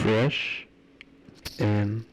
Fresh and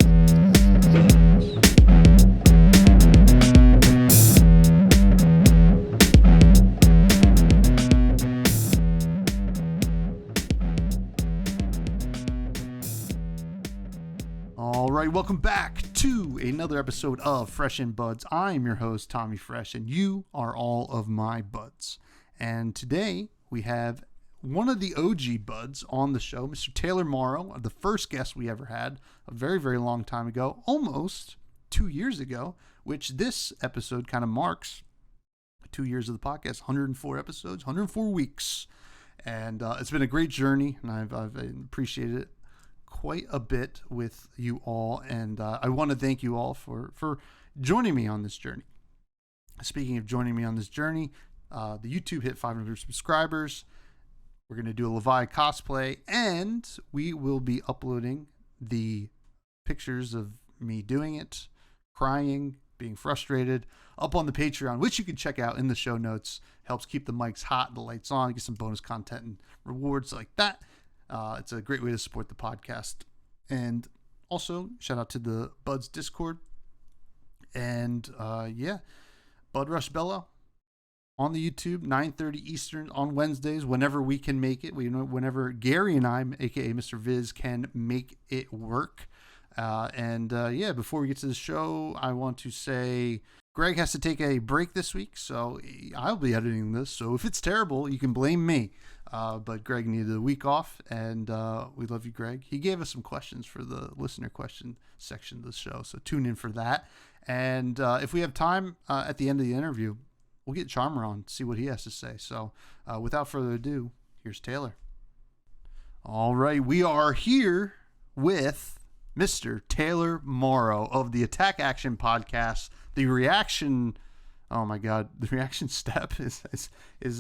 All right, welcome back to another episode of Fresh and Buds. I'm your host, Tommy Fresh, and you are all of my buds. And today we have one of the OG buds on the show, Mr. Taylor Morrow, the first guest we ever had a very, very long time ago, almost 2 years ago, which this episode kind of marks 2 years of the podcast, 104 episodes, 104 weeks. And it's been a great journey, and I've appreciated it quite a bit with you all, and I want to thank you all for joining me on this journey. Speaking of joining me on this journey, the YouTube hit 500 subscribers. We're going to do a Levi cosplay, and we will be uploading the pictures of me doing it, crying, being frustrated, up on the Patreon, which you can check out in the show notes. Helps keep the mics hot, the lights on, get some bonus content and rewards like that. It's a great way to support the podcast. And also, shout out to the Buds Discord. And Bud Rush Bello on the YouTube, 9:30 Eastern on Wednesdays, whenever we can make it. Whenever Gary and I, aka Mr. Viz, can make it work. Before we get to the show, I want to say Greg has to take a break this week, so I'll be editing this. So if it's terrible, you can blame me. But Greg needed a week off, and we love you, Greg. He gave us some questions for the listener question section of the show, so tune in for that. And if we have time at the end of the interview, we'll get Charmer on, see what he has to say. So without further ado, here's Taylor. All right, we are here with Mr. Taylor Morrow of the Attack Action Podcast. The reaction, oh my God, the reaction step is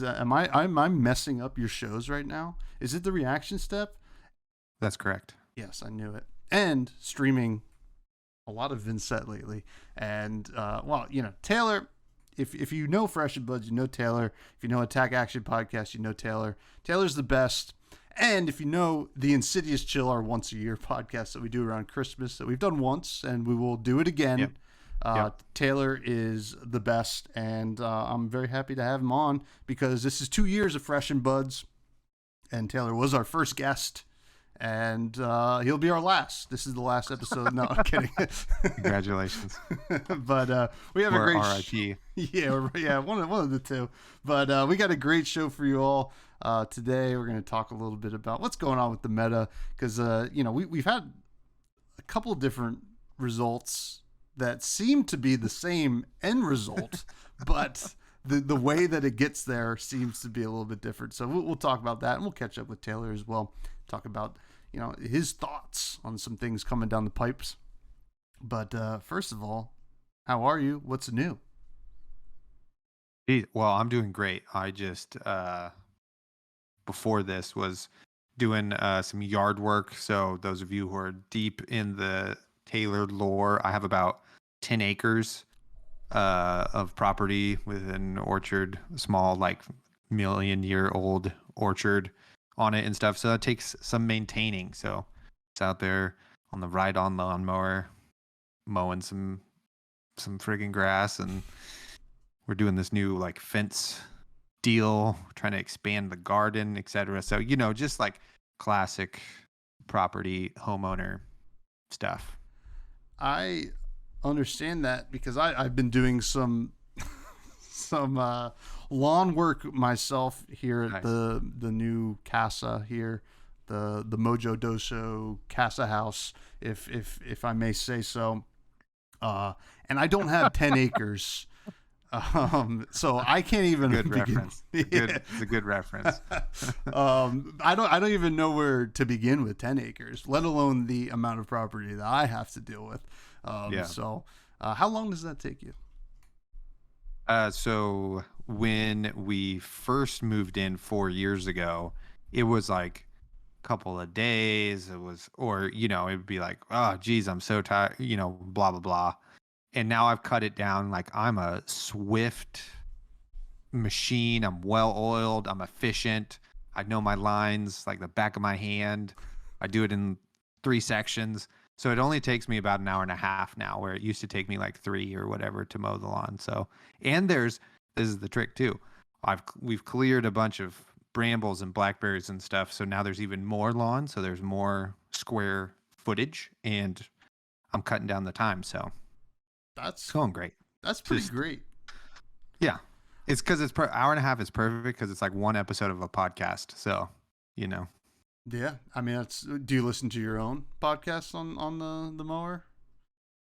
am I messing up your shows right now? Is it the reaction step? That's correct. Yes, I knew it. And streaming a lot of Vincent lately. And Taylor, if you know Fresh and Buds, you know Taylor. If you know Attack Action Podcast, you know Taylor. Taylor's the best. And if you know the Insidious Chill, our once a year podcast that we do around Christmas that we've done once and we will do it again. Yep. Taylor is the best, and I'm very happy to have him on because this is 2 years of Fresh and Buds, and Taylor was our first guest, and he'll be our last. This is the last episode. No, I'm kidding. Congratulations. But we have a great RIP. One of the two. But we got a great show for you all. Today we're going to talk a little bit about what's going on with the meta because we've had a couple of different results that seem to be the same end result, but the way that it gets there seems to be a little bit different. So we'll talk about that, and we'll catch up with Taylor as well. Talk about his thoughts on some things coming down the pipes. But first of all, how are you? What's new? Well, I'm doing great. I just before this was doing some yard work. So those of you who are deep in the Taylor lore, I have about 10 acres of property with an orchard, a small, like million-year-old orchard on it and stuff. So that takes some maintaining. So it's out there on the ride-on lawnmower, mowing some friggin' grass, and we're doing this new like fence deal, trying to expand the garden, etc. So just like classic property homeowner stuff. I understand that because I've been doing some lawn work myself here at the new casa here, the Mojo Doso Casa House, if I may say so. And I don't have 10 acres. So I can't even good begin. Reference. It's a good reference. I don't even know where to begin with 10 acres, let alone the amount of property that I have to deal with. So how long does that take you? So when we first moved in 4 years ago, it was like a couple of days. It would be like, oh geez, I'm so tired, blah, blah, blah. And now I've cut it down. Like I'm a swift machine. I'm well oiled. I'm efficient. I know my lines like the back of my hand. I do it in 3 sections. So it only takes me about an hour and a half now, where it used to take me like 3 or whatever to mow the lawn. So, and this is the trick too. We've cleared a bunch of brambles and blackberries and stuff. So now there's even more lawn. So there's more square footage, and I'm cutting down the time. So it's going great. That's pretty great. Yeah. It's because it's hour and a half is perfect because it's like one episode of a podcast. So, Yeah. I mean, do you listen to your own podcast on the mower?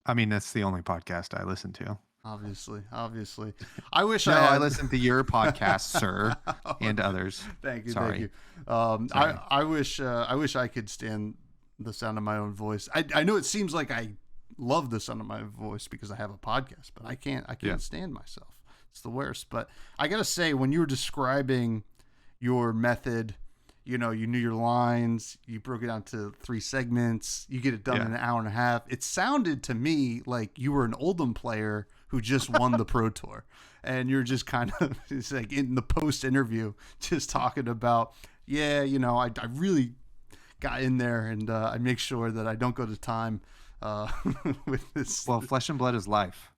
I mean, that's the only podcast I listen to. Obviously. I wish I listen to your podcast, sir, and others. Thank you. Sorry. Thank you. I wish I could stand the sound of my own voice. I know it seems like I love the sound of my voice because I have a podcast, but I can't stand myself. It's the worst. But I gotta say, when you were describing your method, you knew your lines, you broke it down to 3 segments, you get it done in an hour and a half. It sounded to me like you were an Oldham player who just won the Pro Tour, and you're just kind of, it's like in the post interview, just talking about, I really got in there, and I make sure that I don't go to time with this. Well, flesh and blood is life.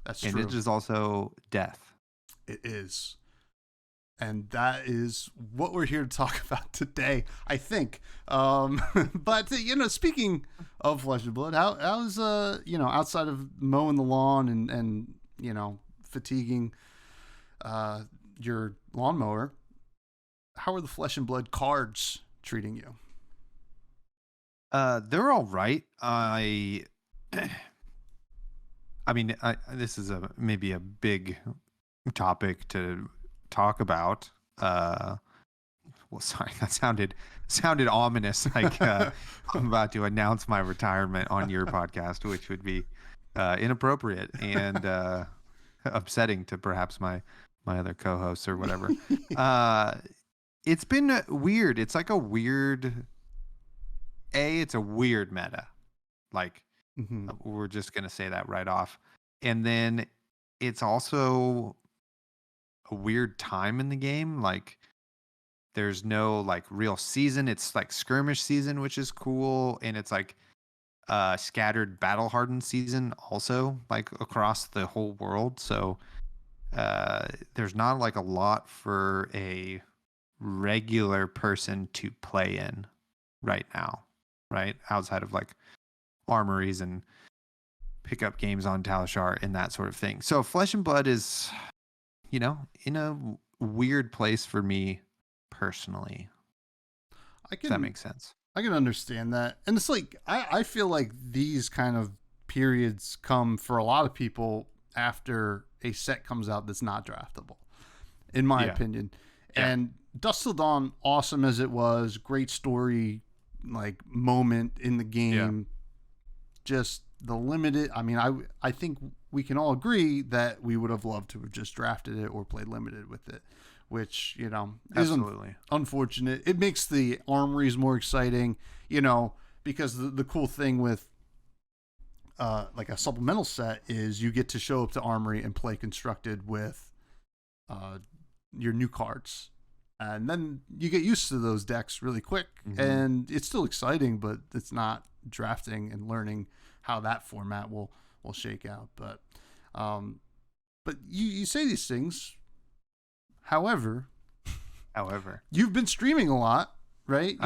That's true. And it is also death. It is. And that is what we're here to talk about today, I think. But, speaking of flesh and blood, how's, outside of mowing the lawn and fatiguing your lawnmower, how are the flesh and blood cards treating you? They're all right. This is maybe a big topic to talk about. Sorry, that sounded ominous, like I'm about to announce my retirement on your podcast, which would be inappropriate and upsetting to perhaps my other co-hosts or whatever. It's been weird. It's like it's a weird meta. Like, we're just gonna say that right off. And then it's also a weird time in the game. Like, there's no like real season. It's like skirmish season, which is cool, and it's like scattered battle hardened season also, like across the whole world. So there's not like a lot for a regular person to play in right now, right? Outside of like armories and pick up games on Talishar and that sort of thing. So Flesh and Blood is, in a weird place for me personally. Does that make sense? I can understand that. And it's like, I feel like these kind of periods come for a lot of people after a set comes out that's not draftable, in my opinion. Yeah. And Dusk Till Dawn, awesome as it was, great story, like moment in the game. Yeah. Just the limited, I think we can all agree that we would have loved to have just drafted it or played limited with it, which, is unfortunate. It makes the armories more exciting, because the cool thing with like a supplemental set is you get to show up to Armory and play constructed with your new cards. And then you get used to those decks really quick. Mm-hmm. And it's still exciting, but it's not drafting and learning how that format will shake out. But you say these things. However, you've been streaming a lot, right?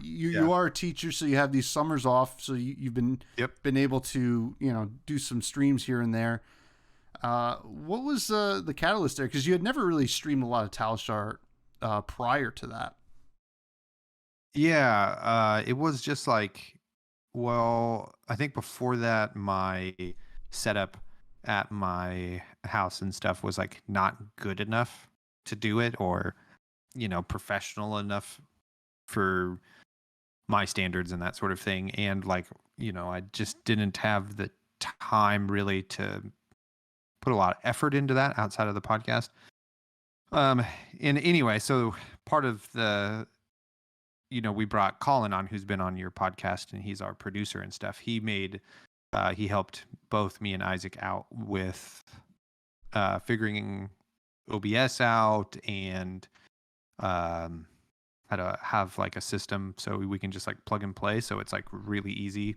You are a teacher, so you have these summers off. So you've been able to do some streams here and there. What was the catalyst there? Because you had never really streamed a lot of Talishar prior to that. Yeah, it was just like, well, I think before that, my setup at my house and stuff was like not good enough to do it, or professional enough for my standards and that sort of thing. And like, I just didn't have the time really to put a lot of effort into that outside of the podcast. And anyway, so part of the, we brought Colin on, who's been on your podcast, and he's our producer and stuff. He helped both me and Isaac out with figuring OBS out and how to have like a system so we can just like plug and play. So it's like really easy.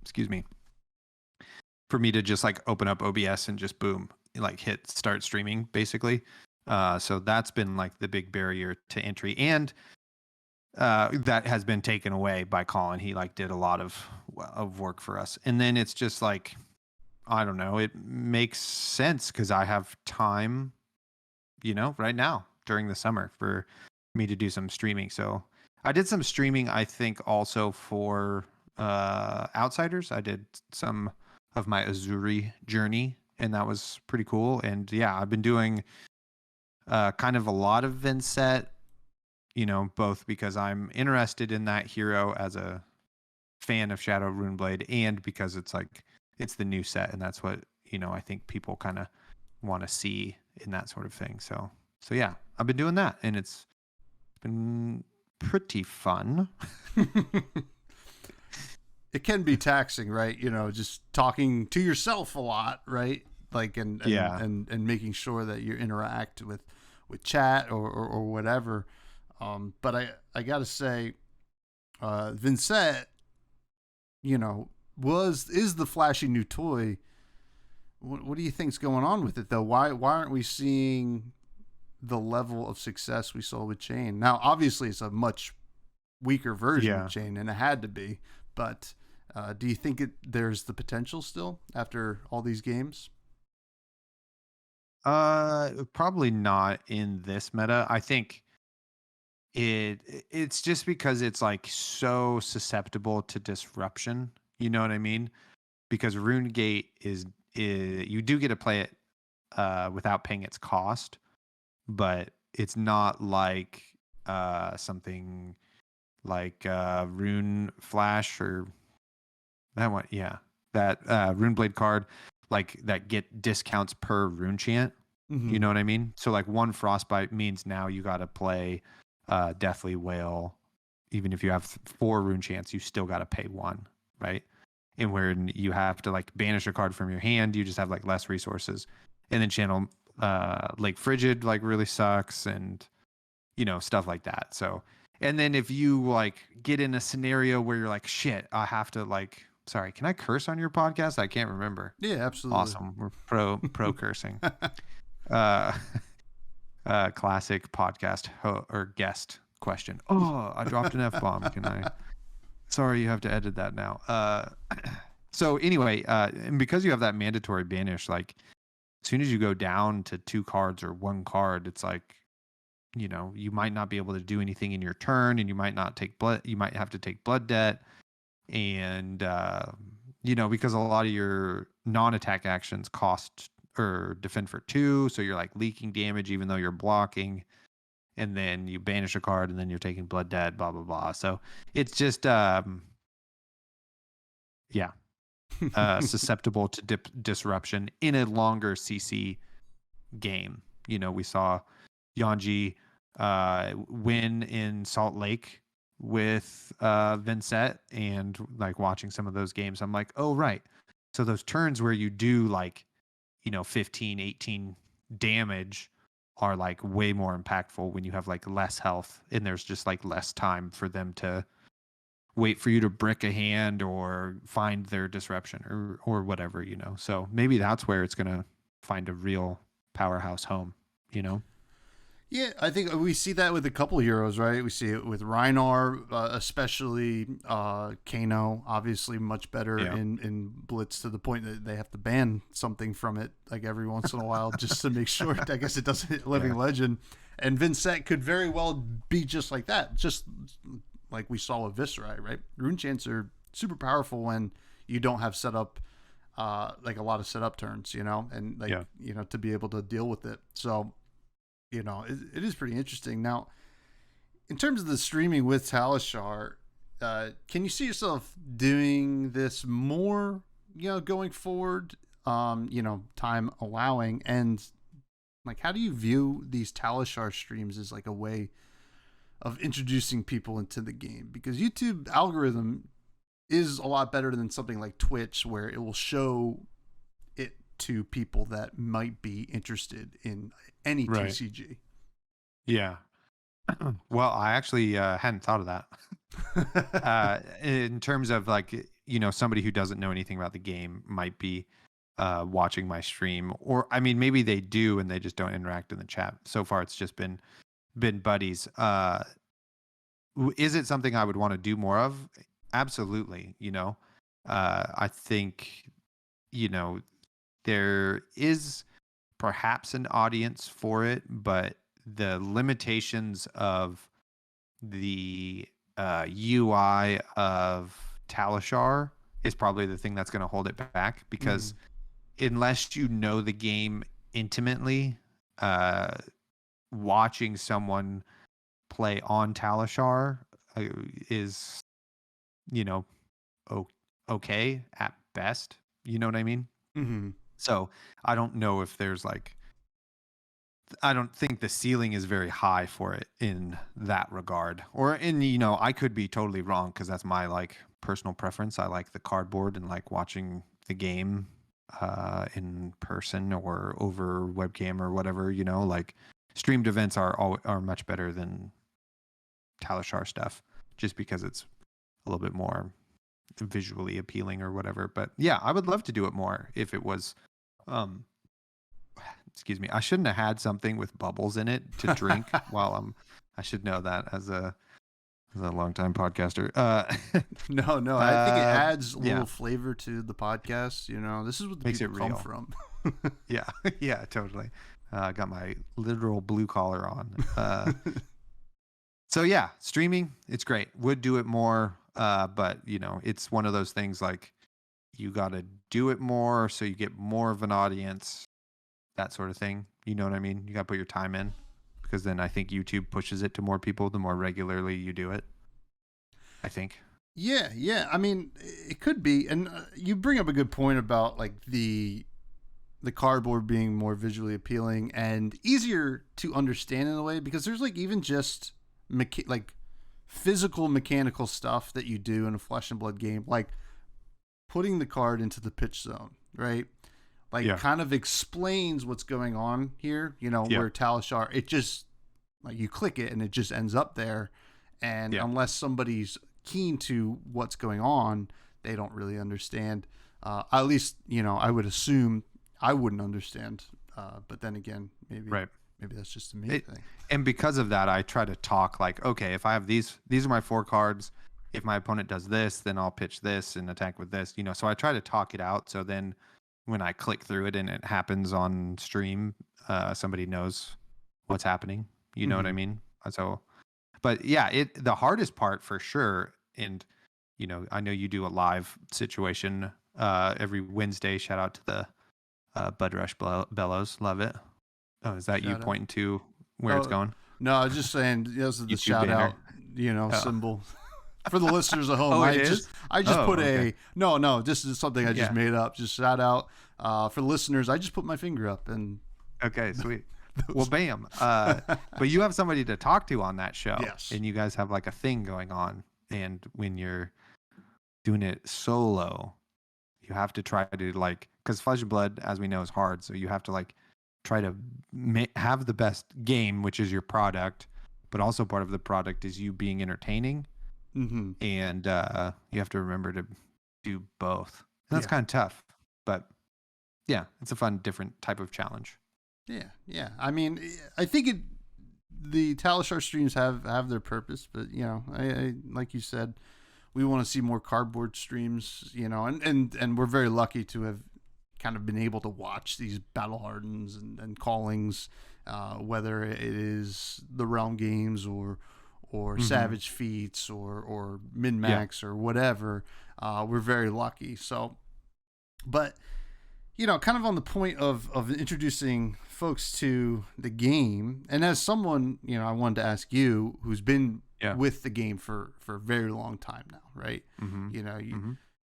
Excuse me. For me to just like open up OBS and just boom, like hit start streaming basically. So that's been like the big barrier to entry, and that has been taken away by Colin. He like did a lot of work for us, and then it's just like, I don't know, it makes sense because I have time, right now during the summer for me to do some streaming. So I did some streaming, I think, also for Outsiders. I did some of my Azuri journey, and that was pretty cool. And yeah, I've been doing kind of a lot of Vincent, both because I'm interested in that hero as a fan of Shadow Runeblade, and because it's the new set, and that's what I think people kind of want to see in that sort of thing. So yeah, I've been doing that, and it's been pretty fun. It can be taxing, right? Just talking to yourself a lot, right? Like, and making sure that you interact with chat or whatever. But I gotta say, Vincent, is the flashy new toy. What do you think's going on with it though? Why aren't we seeing the level of success we saw with Chain? Now, obviously, it's a much weaker version of Chain, and it had to be. But do you think there's the potential still after all these games? Probably not in this meta. I think it's just because it's like so susceptible to disruption. You know what I mean? Because RuneGate is you do get to play it without paying its cost, but it's not like something like Rune Flash or that one. Yeah, that Runeblade card, like that get discounts per rune chant. Mm-hmm. You know what I mean? So like one Frostbite means now you got to play Deathly Wail. Even if you have 4 rune chants, you still got to pay 1, right? And where you have to like banish a card from your hand, you just have like less resources. And then channel Lake Frigid like really sucks, and stuff like that. So, and then if you like get in a scenario where you're like, shit, I have to like, sorry, can I curse on your podcast? I can't remember. Yeah, absolutely. Awesome. We're pro cursing. Classic podcast or guest question. Oh, I dropped an F-bomb. Can I? Sorry, you have to edit that now. So anyway, and because you have that mandatory banish, like as soon as you go down to 2 cards or 1 card, it's like, you might not be able to do anything in your turn, and you might not take blood. You might have to take blood debt, and because a lot of your non-attack actions cost or defend for 2, so you're like leaking damage even though you're blocking, and then you banish a card, and then you're taking blood debt, blah blah blah. So it's just susceptible to disruption in a longer CC game. We saw Yanji win in Salt Lake with Vincent, and like watching some of those games, I'm like, oh right, so those turns where you do like 15 18 damage are like way more impactful when you have like less health, and there's just like less time for them to wait for you to brick a hand or find their disruption or whatever. So maybe that's where it's gonna find a real powerhouse home. Yeah, I think we see that with a couple of heroes, right? We see it with Rhinar, especially Kano, obviously much better in Blitz, to the point that they have to ban something from it like every once in a while just to make sure, I guess it doesn't hit Living Legend. And Vincent could very well be just like that, just like we saw with Viserai, right? Rune Chants are super powerful when you don't have setup, like a lot of setup turns, and like, to be able to deal with it. So, it is pretty interesting. Now, in terms of the streaming with Talishar, can you see yourself doing this more, going forward, time allowing? And like, how do you view these Talishar streams as like a way of introducing people into the game? Because YouTube algorithm is a lot better than something like Twitch, where it will show it to people that might be interested in any TCG. Yeah. Well, I actually hadn't thought of that. In terms of like, somebody who doesn't know anything about the game might be watching my stream, or I mean, maybe they do and they just don't interact in the chat. So far, it's just been buddies. Is it something I would want to do more of? Absolutely. I think there is perhaps an audience for it, but the limitations of the UI of Talishar is probably the thing that's going to hold it back, because unless you know the game intimately, watching someone play on Talishar is, you know, okay at best. You know what I mean? Mm-hmm. So I don't know if there's like, I don't think the ceiling is very high for it in that regard. Or I could be totally wrong, because that's my like personal preference. I like the cardboard and like watching the game in person or over webcam or whatever. Like streamed events are much better than Talishar stuff, just because it's a little bit more visually appealing or whatever. But yeah, I would love to do it more if it was excuse me, I shouldn't have had something with bubbles in it to drink while I should know that as a longtime podcaster. No, I think it adds a yeah, little flavor to the podcast. This is what the makes people it come real. from. Yeah, yeah, totally. Got my literal blue collar on. So yeah, streaming, it's great. Would do it more, but it's one of those things like you got to do it more so you get more of an audience, that sort of thing. You know what I mean? You got to put your time in, because then I think YouTube pushes it to more people the more regularly you do it, I think. Yeah. I mean, it could be, and you bring up a good point about like the cardboard being more visually appealing and easier to understand in a way, because there's like even just like physical mechanical stuff that you do in a Flesh and Blood game, like putting the card into the pitch zone, right? Like kind of explains what's going on here, where Talishar, it just like you click it and it just ends up there. And unless somebody's keen to what's going on, they don't really understand. At least, I would assume I wouldn't understand. But then again, maybe that's just a me thing. And because of that, I try to talk like, okay, if I have these are my 4 cards. If my opponent does this, then I'll pitch this and attack with this, so I try to talk it out. So then when I click through it and it happens on stream, somebody knows what's happening. You know what I mean? So, but yeah, the hardest part for sure. And, I know you do a live situation every Wednesday. Shout out to the Bud Rush Bellows. Love it. Oh, is that you pointing to where it's going? No, I was just saying, this is the YouTube shout banner. out, symbol. For the listeners at home, I just put okay. no, this is something I just made up. Just shout out for the listeners. I just put my finger up and okay, sweet. Well, bam. But you have somebody to talk to on that show. Yes. And you guys have like a thing going on. And when you're doing it solo, you have to try to like, because Flesh and Blood, as we know, is hard. So you have to like try to have the best game, which is your product. But also part of the product is you being entertaining. Mm-hmm. And you have to remember to do both. And that's kind of tough. But yeah, it's a fun, different type of challenge. Yeah. I mean, I think the Talishar streams have their purpose, but I like you said, we want to see more cardboard streams, and we're very lucky to have kind of been able to watch these battle hardens and callings, whether it is the Realm games or Savage Feats or Min-Max or whatever. We're very lucky. So, but kind of on the point of introducing folks to the game, and as someone, I wanted to ask you who's been with the game for a very long time now, right?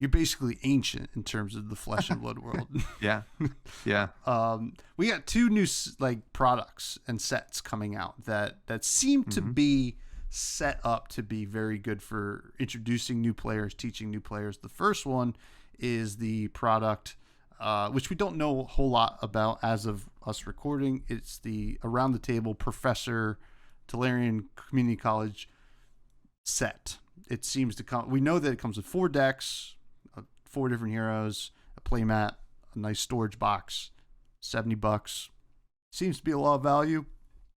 You're basically ancient in terms of the Flesh and Blood world. Yeah. We got 2 new like products and sets coming out that seem to be set up to be very good for introducing new players, teaching new players. The first one is the product, which we don't know a whole lot about as of us recording. It's the Around the Table Professor Tolarian Community College set. It seems to come. We know that it comes with 4 decks, 4 different heroes, a playmat, a nice storage box, $70. Seems to be a lot of value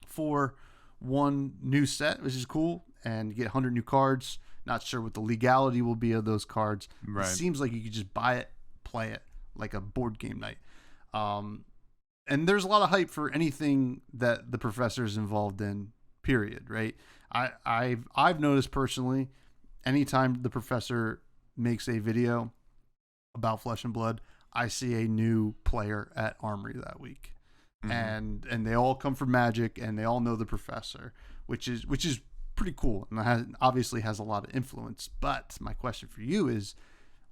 for one new set, which is cool. And you get 100 new cards. Not sure what the legality will be of those cards. Right. It seems like you could just buy it, play it like a board game night. And there's a lot of hype for anything that the professor is involved in, period, right? I've noticed personally, anytime the professor makes a video about Flesh and Blood, I see a new player at Armory that week. Mm-hmm. And they all come from Magic, and they all know the professor, which is pretty cool, and obviously has a lot of influence. But my question for you is,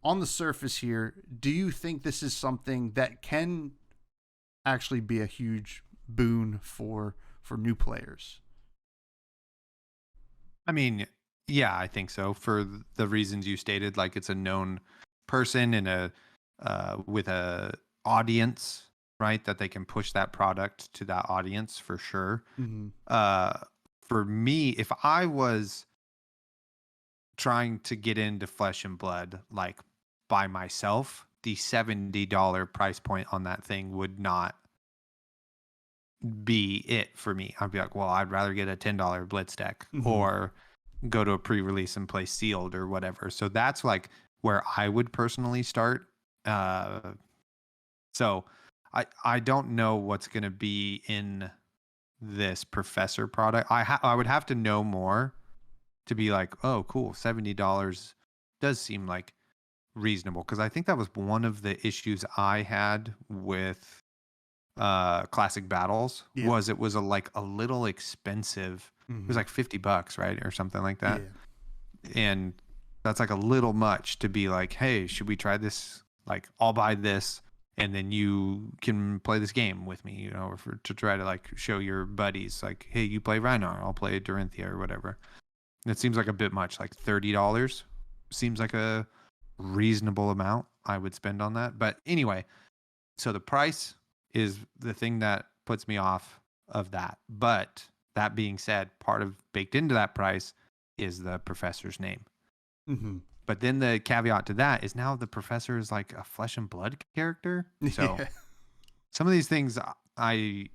on the surface here, do you think this is something that can actually be a huge boon for new players? I mean, yeah, I think so, for the reasons you stated. Like, it's a known person and with a audience, right? That they can push that product to that audience for sure. Mm-hmm. For me, if I was trying to get into Flesh and Blood like by myself, the $70 price point on that thing would not be it for me. I'd be like, well, I'd rather get a $10 Blitz deck, mm-hmm. or go to a pre-release and play sealed or whatever. So that's like where I would personally start. So I don't know what's going to be in this professor product. I would have to know more to be like, oh, cool, $70 does seem like reasonable, because I think that was one of the issues I had with Classic Battles. Yeah. Was it was a little expensive. Mm-hmm. It was like $50, right, or something like that. Yeah. And that's like a little much to be like, hey, should we try this? Like, I'll buy this, and then you can play this game with me, you know, or to try to like show your buddies, like, hey, you play Rhinar, I'll play Dorinthia or whatever. And it seems like a bit much. Like $30 seems like a reasonable amount I would spend on that. But anyway, so the price is the thing that puts me off of that. But that being said, part of baked into that price is the professor's name. Mm-hmm. But then the caveat to that is now the professor is like a Flesh and Blood character. So yeah. Some of these things I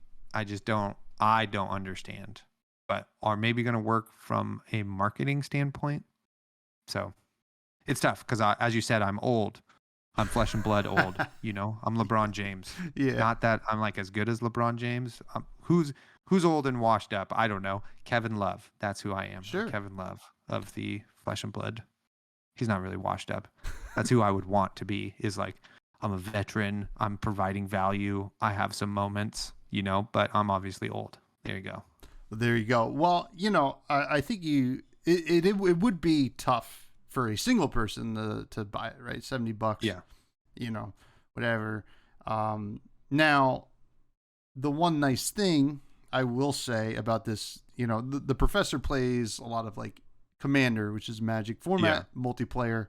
just don't understand, but are maybe going to work from a marketing standpoint. So it's tough because, as you said, I'm old. I'm Flesh and Blood old. You know, I'm LeBron James. Yeah. Not that I'm like as good as LeBron James. Who's old and washed up? I don't know. Kevin Love. That's who I am. Sure. Kevin Love of the Flesh and Blood. He's not really washed up. That's who I would want to be, is like, I'm a veteran. I'm providing value. I have some moments, you know, but I'm obviously old. There you go. There you go. Well, you know, I think it would be tough for a single person to buy it, right? $70. Yeah. You know, whatever. Now, the one nice thing I will say about this, you know, the professor plays a lot of like Commander, which is Magic format, multiplayer.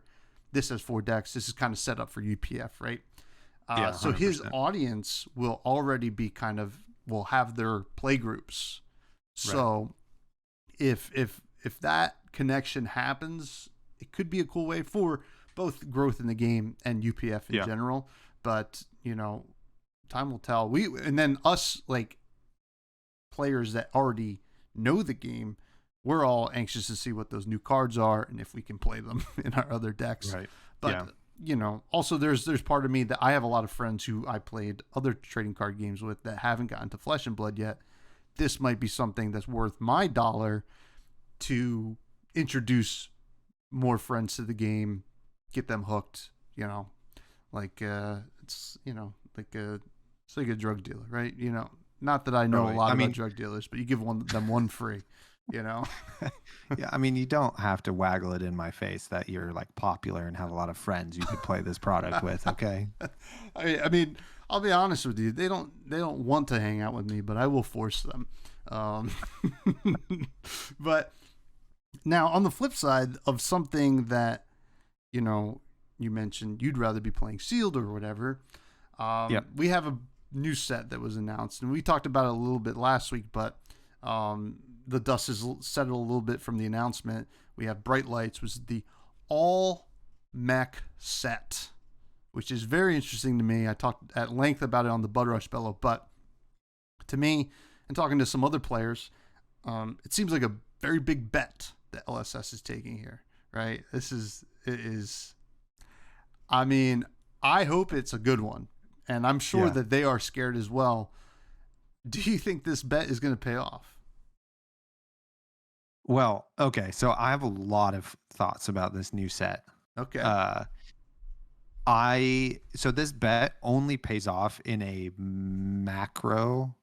This has 4 decks. This is kind of set up for UPF, right? So his audience will already be will have their play groups. So if that connection happens, it could be a cool way for both growth in the game and UPF in general. But, you know, time will tell. And then us, like, players that already know the game, we're all anxious to see what those new cards are and if we can play them in our other decks. Right. But, you know, also there's part of me that I have a lot of friends who I played other trading card games with that haven't gotten to Flesh and Blood yet. This might be something that's worth my dollar to introduce more friends to the game, get them hooked, you know, like, it's, you know, it's like a drug dealer, right? You know, not that I know a lot about drug dealers, but you give them one free. You know? Yeah, I mean, you don't have to waggle it in my face that you're like popular and have a lot of friends you could play this product with, okay? I mean, I'll be honest with you. They don't want to hang out with me, but I will force them. But now on the flip side of something that, you know, you mentioned you'd rather be playing sealed or whatever. We have a new set that was announced, and we talked about it a little bit last week, but the dust has settled a little bit from the announcement, we have Bright Lights, which is the all mech set, which is very interesting to me. I talked at length about it on the Bud Rush Bellow, but to me, and talking to some other players, it seems like a very big bet that LSS is taking here, right? I mean, I hope it's a good one, and I'm sure that they are scared as well. Do you think this bet is going to pay off? Well, okay, so I have a lot of thoughts about this new set. Okay. So this bet only pays off in a macro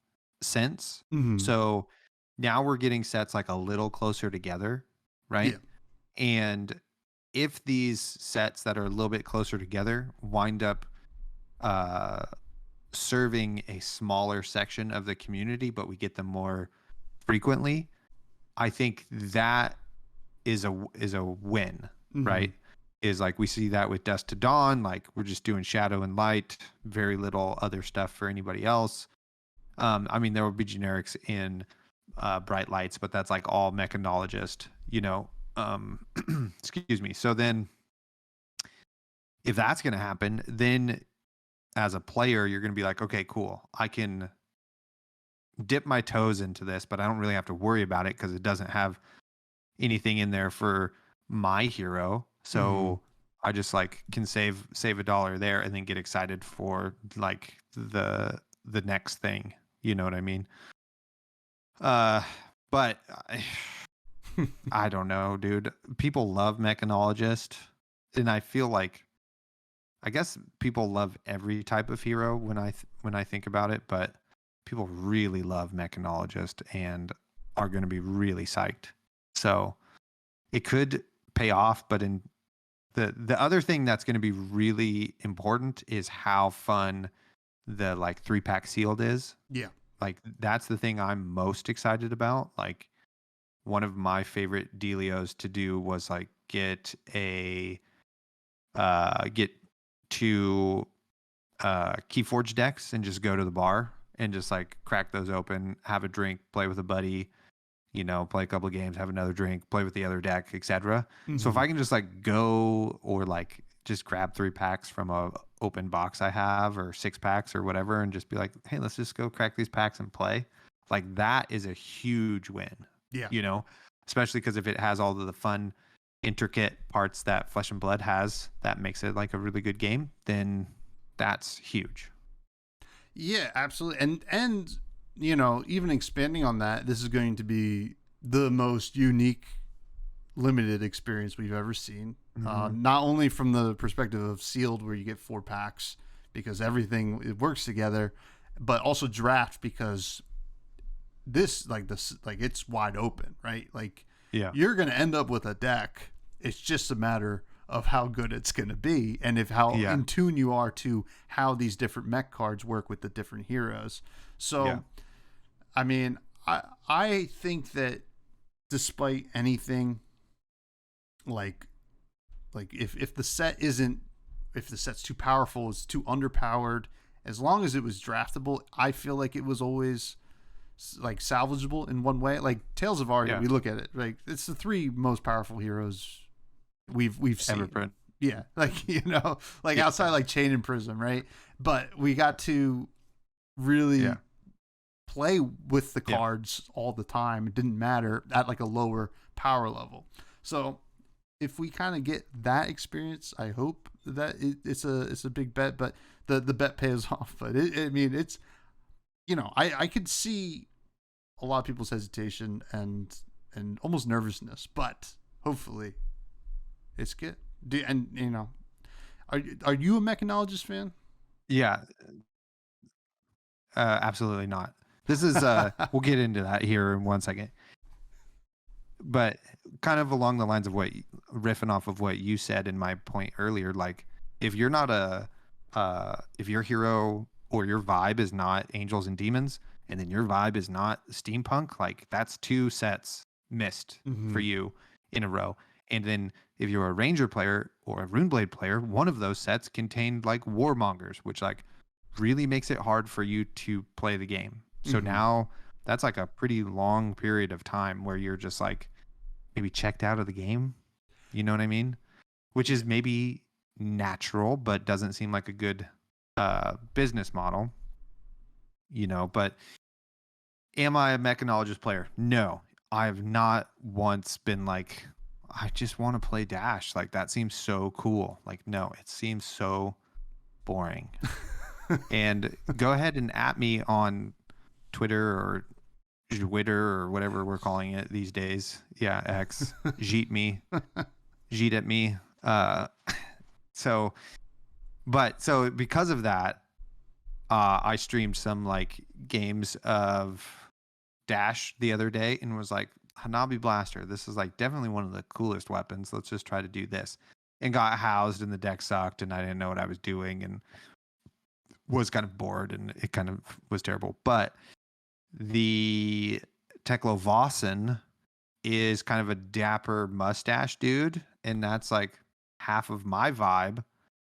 sense. Mm-hmm. So now we're getting sets like a little closer together, right? Yeah. And if these sets that are a little bit closer together wind up serving a smaller section of the community, but we get them more frequently, I think that is a win, Mm-hmm. right? Is like we see that with Dusk to Dawn, like we're just doing shadow and light, very little other stuff for anybody else. I mean, there will be generics in Bright Lights, but that's like all mechanologist, excuse me. So then if that's going to happen, then as a player, you're going to be like, okay, cool. I can dip my toes into this, but I don't really have to worry about it because it doesn't have anything in there for my hero. So I just like can save $1 there and then get excited for like the next thing. You know what I mean? But I don't know, dude. People love mechanologist, and I feel like I guess people love every type of hero when I think about it, but people really love mechanologist and are going to be really psyched. So it could pay off, but in the other thing that's going to be really important is how fun the like 3-pack sealed is. Yeah. Like that's the thing I'm most excited about. Like one of my favorite dealios to do was like get two Keyforge decks and just go to the bar and just like crack those open, have a drink, play with a buddy, play a couple of games, have another drink, play with the other deck, etc. Mm-hmm. So if I can just like go or like just grab 3 packs from a open box I have or 6 packs or whatever and just be like, hey, let's just go crack these packs and play. Like that is a huge win. Yeah. Especially because if it has all of the fun, intricate parts that Flesh and Blood has, that makes it like a really good game, then that's huge. Yeah, absolutely. And even expanding on that, this is going to be the most unique limited experience we've ever seen. Mm-hmm. Not only from the perspective of sealed, where you get 4 packs because everything it works together, but also draft because this it's wide open, right? Like you're going to end up with a deck. It's just a matter of how good it's going to be and in tune you are to how these different mech cards work with the different heroes. So, I mean, I think that despite anything, like if the set's too powerful, it's too underpowered, as long as it was draftable, I feel like it was always like salvageable in one way. Like Tales of Aria, we look at it, like it's the 3 most powerful heroes we've seen. Ever print. Yeah, like outside like Chain and Prism, right? But we got to really play with the cards all the time. It didn't matter at like a lower power level. So if we kind of get that experience, I hope that it's a big bet, but the bet pays off. But it's I could see a lot of people's hesitation and almost nervousness, but hopefully it's good. Are you a mechanologist fan? Yeah. Absolutely not. This is we'll get into that here in one second. But kind of along the lines of riffing off of what you said in my point earlier, like if you're not if your hero or your vibe is not Angels and Demons, and then your vibe is not Steampunk, like that's 2 sets missed for you in a row. And then if you're a Ranger player or a Runeblade player, one of those sets contained like Warmongers, which like really makes it hard for you to play the game. So now That's like a pretty long period of time where you're just like maybe checked out of the game. You know what I mean? Which is maybe natural, but doesn't seem like a good business model. But am I a mechanologist player? No, I've not once been like, I just want to play Dash. Like that seems so cool. Like, no, it seems so boring. And go ahead and at me on Twitter or Twitter or whatever we're calling it these days. Yeah, X. Jeet me. Jeet at me. So because of that, I streamed some like games of Dash the other day and was like, Hanabi Blaster, this is like definitely one of the coolest weapons. Let's just try to do this. And got housed and the deck sucked and I didn't know what I was doing and was kind of bored and it kind of was terrible. But the Teklo Vossen is kind of a dapper mustache dude, and that's like half of my vibe.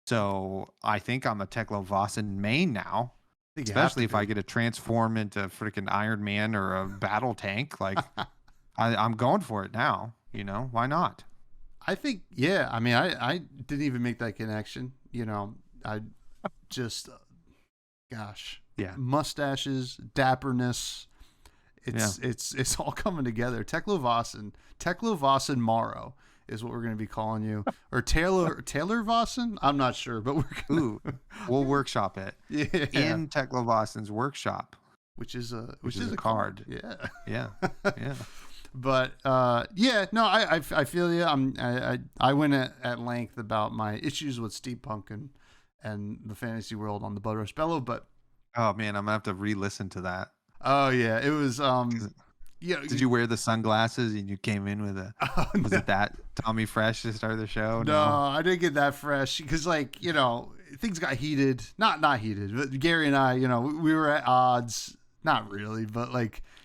So I think I'm a Teklo Vossen main now. Especially if I get to transform into freaking Iron Man or a battle tank. Like I'm going for it now, why not? I think, yeah. I mean, I didn't even make that connection. I just, gosh, Yeah, mustaches, dapperness. It's all coming together. Teklo Vossen Morrow is what we're going to be calling you, or Taylor Vossen. I'm not sure, but we'll workshop it in Teklo Vossen's workshop, which is a card. Yeah. Yeah. But no, I feel you. I went at length about my issues with steampunk and the fantasy world on the Blood Rush Bellow, but oh man, I'm gonna have to re-listen to that. Oh yeah, it was. Did you wear the sunglasses and you came in with was it that Tommy Fresh to start the show? No, I didn't get that fresh because things got heated. Not heated, but Gary and I, we were at odds. Not really, but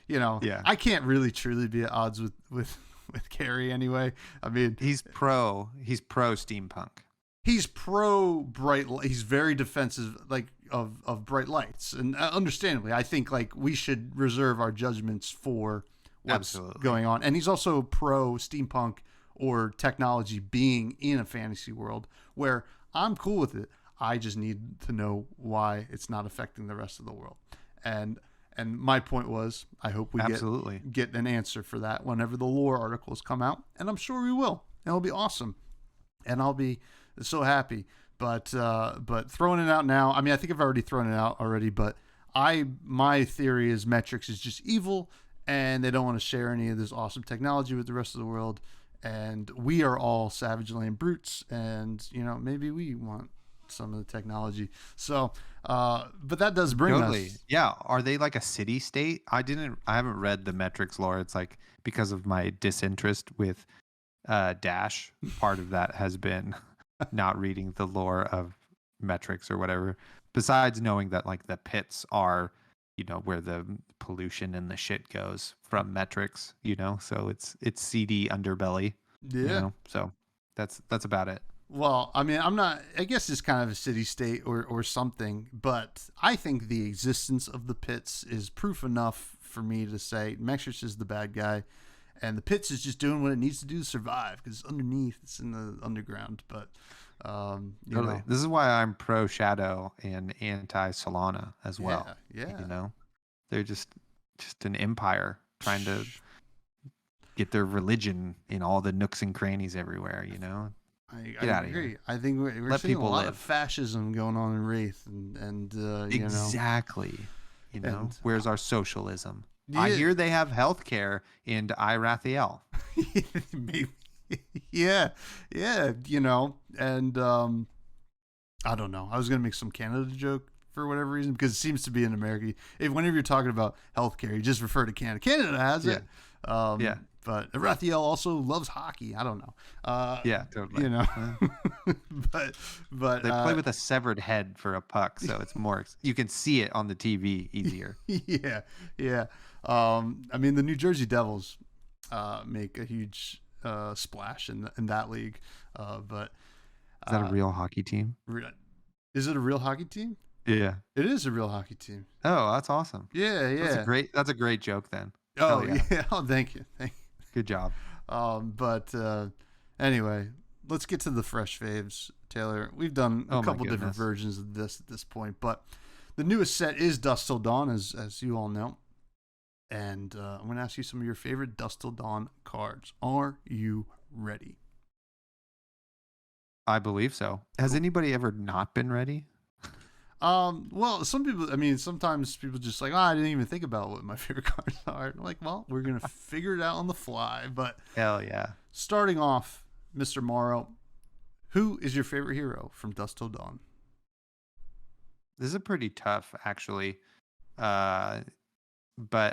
yeah. I can't really truly be at odds with Gary anyway. I mean, he's pro steampunk. He's pro bright. He's very defensive, of bright lights, and understandably, I think we should reserve our judgments for what's going on. And he's also pro steampunk or technology being in a fantasy world, where I'm cool with it. I just need to know why it's not affecting the rest of the world. And my point was, I hope we get an answer for that whenever the lore articles come out, and I'm sure we will. And it'll be awesome, and I'll be so happy. But throwing it out now, I mean, I think I've already thrown it out already, but my theory is Metrics is just evil and they don't want to share any of this awesome technology with the rest of the world. And we are all savage land brutes, and maybe we want some of the technology. So but that does bring us. Yeah, are they like a city state? I haven't read the Metrics lore. It's like, because of my disinterest with Dash, part of that has been not reading the lore of Metrics or whatever, besides knowing that the pits are where the pollution and the shit goes from Metrics, so it's seedy underbelly. So that's about it. Well, I mean, I guess it's kind of a city state or something, but I think the existence of the pits is proof enough for me to say Metrics is the bad guy and the pits is just doing what it needs to do to survive, because underneath it's in the underground. But totally. This is why I'm pro Shadow and anti Solana as well. Yeah. They're just an empire trying to get their religion in all the nooks and crannies everywhere. I agree. I think we're seeing a lot of fascism going on in Wraith, and exactly. Where's our socialism? Yeah. I hear they have healthcare in Irathiel. Maybe. Yeah, and I don't know. I was gonna make some Canada joke for whatever reason, because it seems to be in America. Whenever you're talking about healthcare, you just refer to Canada. Canada has it. Yeah. But Irathiel also loves hockey. I don't know. Yeah, totally. but they play with a severed head for a puck, so it's more. You can see it on the TV easier. Yeah. I mean, the New Jersey Devils make a huge splash in that league. But is that a real hockey team? Is it a real hockey team? Yeah. It is a real hockey team. Oh, that's awesome. Yeah, yeah. That's a great joke then. Oh, Hell yeah. yeah. Oh, thank you. Thank you. Good job. But anyway, let's get to the fresh faves, Taylor. We've done a Oh my couple different goodness. versions of this at this point, but the newest set is Dusk Till Dawn, as you all know. And I'm going to ask you some of your favorite Dusk Till Dawn cards. Are you ready? I believe so. Has Cool. anybody ever not been ready? Well, some people, I mean, sometimes people just like, I didn't even think about what my favorite cards are. I'm like, well, we're going to figure it out on the fly. But Hell yeah. starting off, Mr. Morrow, who is your favorite hero from Dusk Till Dawn? This is pretty tough, actually. But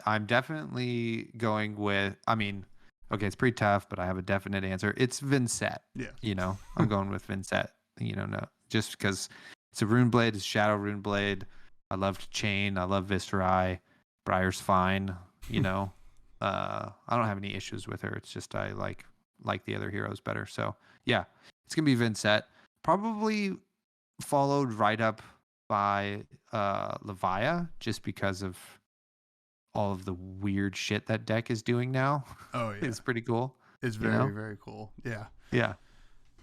I'm definitely going with, I mean, okay, it's pretty tough, but I have a definite answer. It's Vincent. Yeah. You know, I'm going with Vincent. You know, no, just because it's a rune blade, it's shadow rune blade. I loved Chain. I love Viscerai. Briar's fine. You know, I don't have any issues with her. It's just I like the other heroes better. So yeah, it's gonna be Vincent. Probably followed right up by Levia, just because of all of the weird shit that deck is doing now. Oh, yeah. It's pretty cool. It's very, very cool. Yeah. Yeah.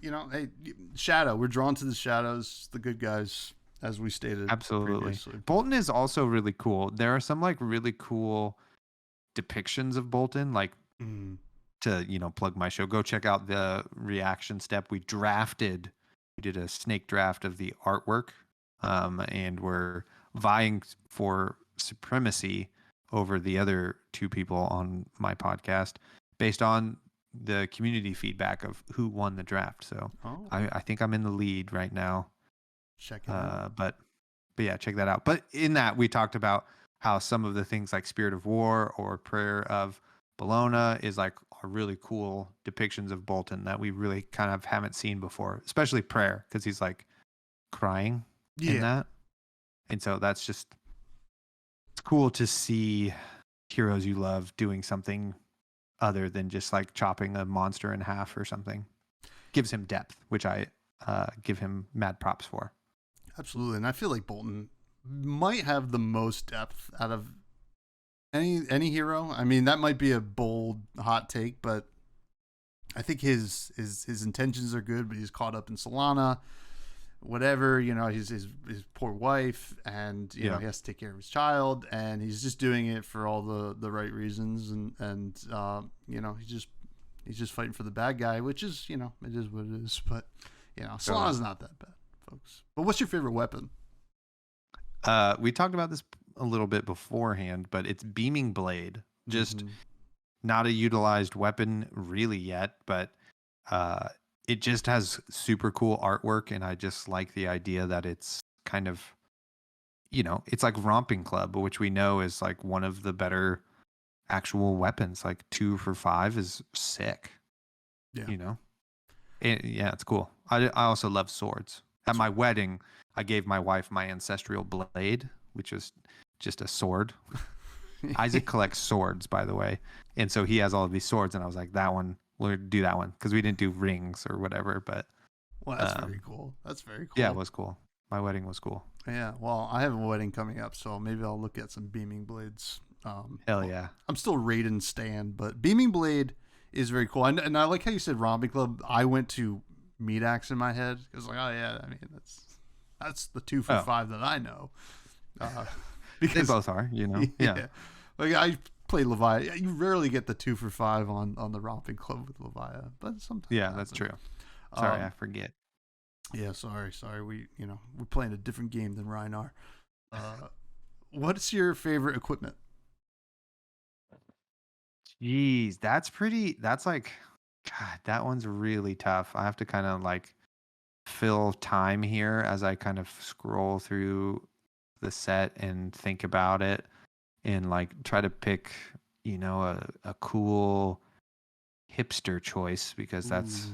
You know, hey, Shadow. We're drawn to the shadows, the good guys, as we stated. Absolutely. Previously. Bolton is also really cool. There are some like really cool depictions of Bolton, like to, you know, plug my show. Go check out the reaction step. We did a snake draft of the artwork, and we're vying for supremacy over the other two people on my podcast based on the community feedback of who won the draft. So I think I'm in the lead right now. Check it out. But yeah, check that out. But in that, we talked about how some of the things like Spirit of War or Prayer of Bologna is like are really cool depictions of Bolton that we really kind of haven't seen before, especially Prayer, because he's like crying in that. And so that's just, it's cool to see heroes you love doing something other than just like chopping a monster in half or something. Gives him depth, which I give him mad props for. Absolutely. And I feel like Bolton might have the most depth out of any hero. I mean, that might be a bold hot take, but I think his intentions are good, but he's caught up in Solana, whatever, you know, his poor wife, and you know, he has to take care of his child, and he's just doing it for all the right reasons, and you know, he's just fighting for the bad guy, which is, you know, it is what it is. But you know, Solana's not that bad, folks. But what's your favorite weapon? We talked about this a little bit beforehand, but it's Beaming Blade. Just not a utilized weapon really yet, but it just has super cool artwork, and I just like the idea that it's kind of, you know, it's like Romping Club, which we know is like one of the better actual weapons. Like 2 for 5 is sick. Yeah. You know? Yeah, it's cool. I also love swords. At my wedding, I gave my wife my ancestral blade, which is just a sword. Isaac collects swords, by the way. And so he has all of these swords, and I was like, that one, we'll do that one, because we didn't do rings or whatever. But well, that's very cool. That's very cool. Yeah, it was cool. My wedding was cool. Yeah, well, I have a wedding coming up, so maybe I'll look at some Beaming Blades. Hell yeah. I'm still Raiden stan, but Beaming Blade is very cool. And I like how you said Romping Club. I went to Meat Axe in my head. It was like, oh yeah, I mean, that's the 2 for 5 that I know. Because they both are, you know. Yeah. Like I play Levia. You rarely get the 2 for 5 on the Romping Club with Levia, but sometimes. Yeah, that's true. Sorry, I forget. Yeah, sorry. We're playing a different game than Reinar. What's your favorite equipment? Jeez, that's like, God, that one's really tough. I have to kind of like fill time here as I kind of scroll through the set and think about it and like try to pick, you know, a cool hipster choice, because that's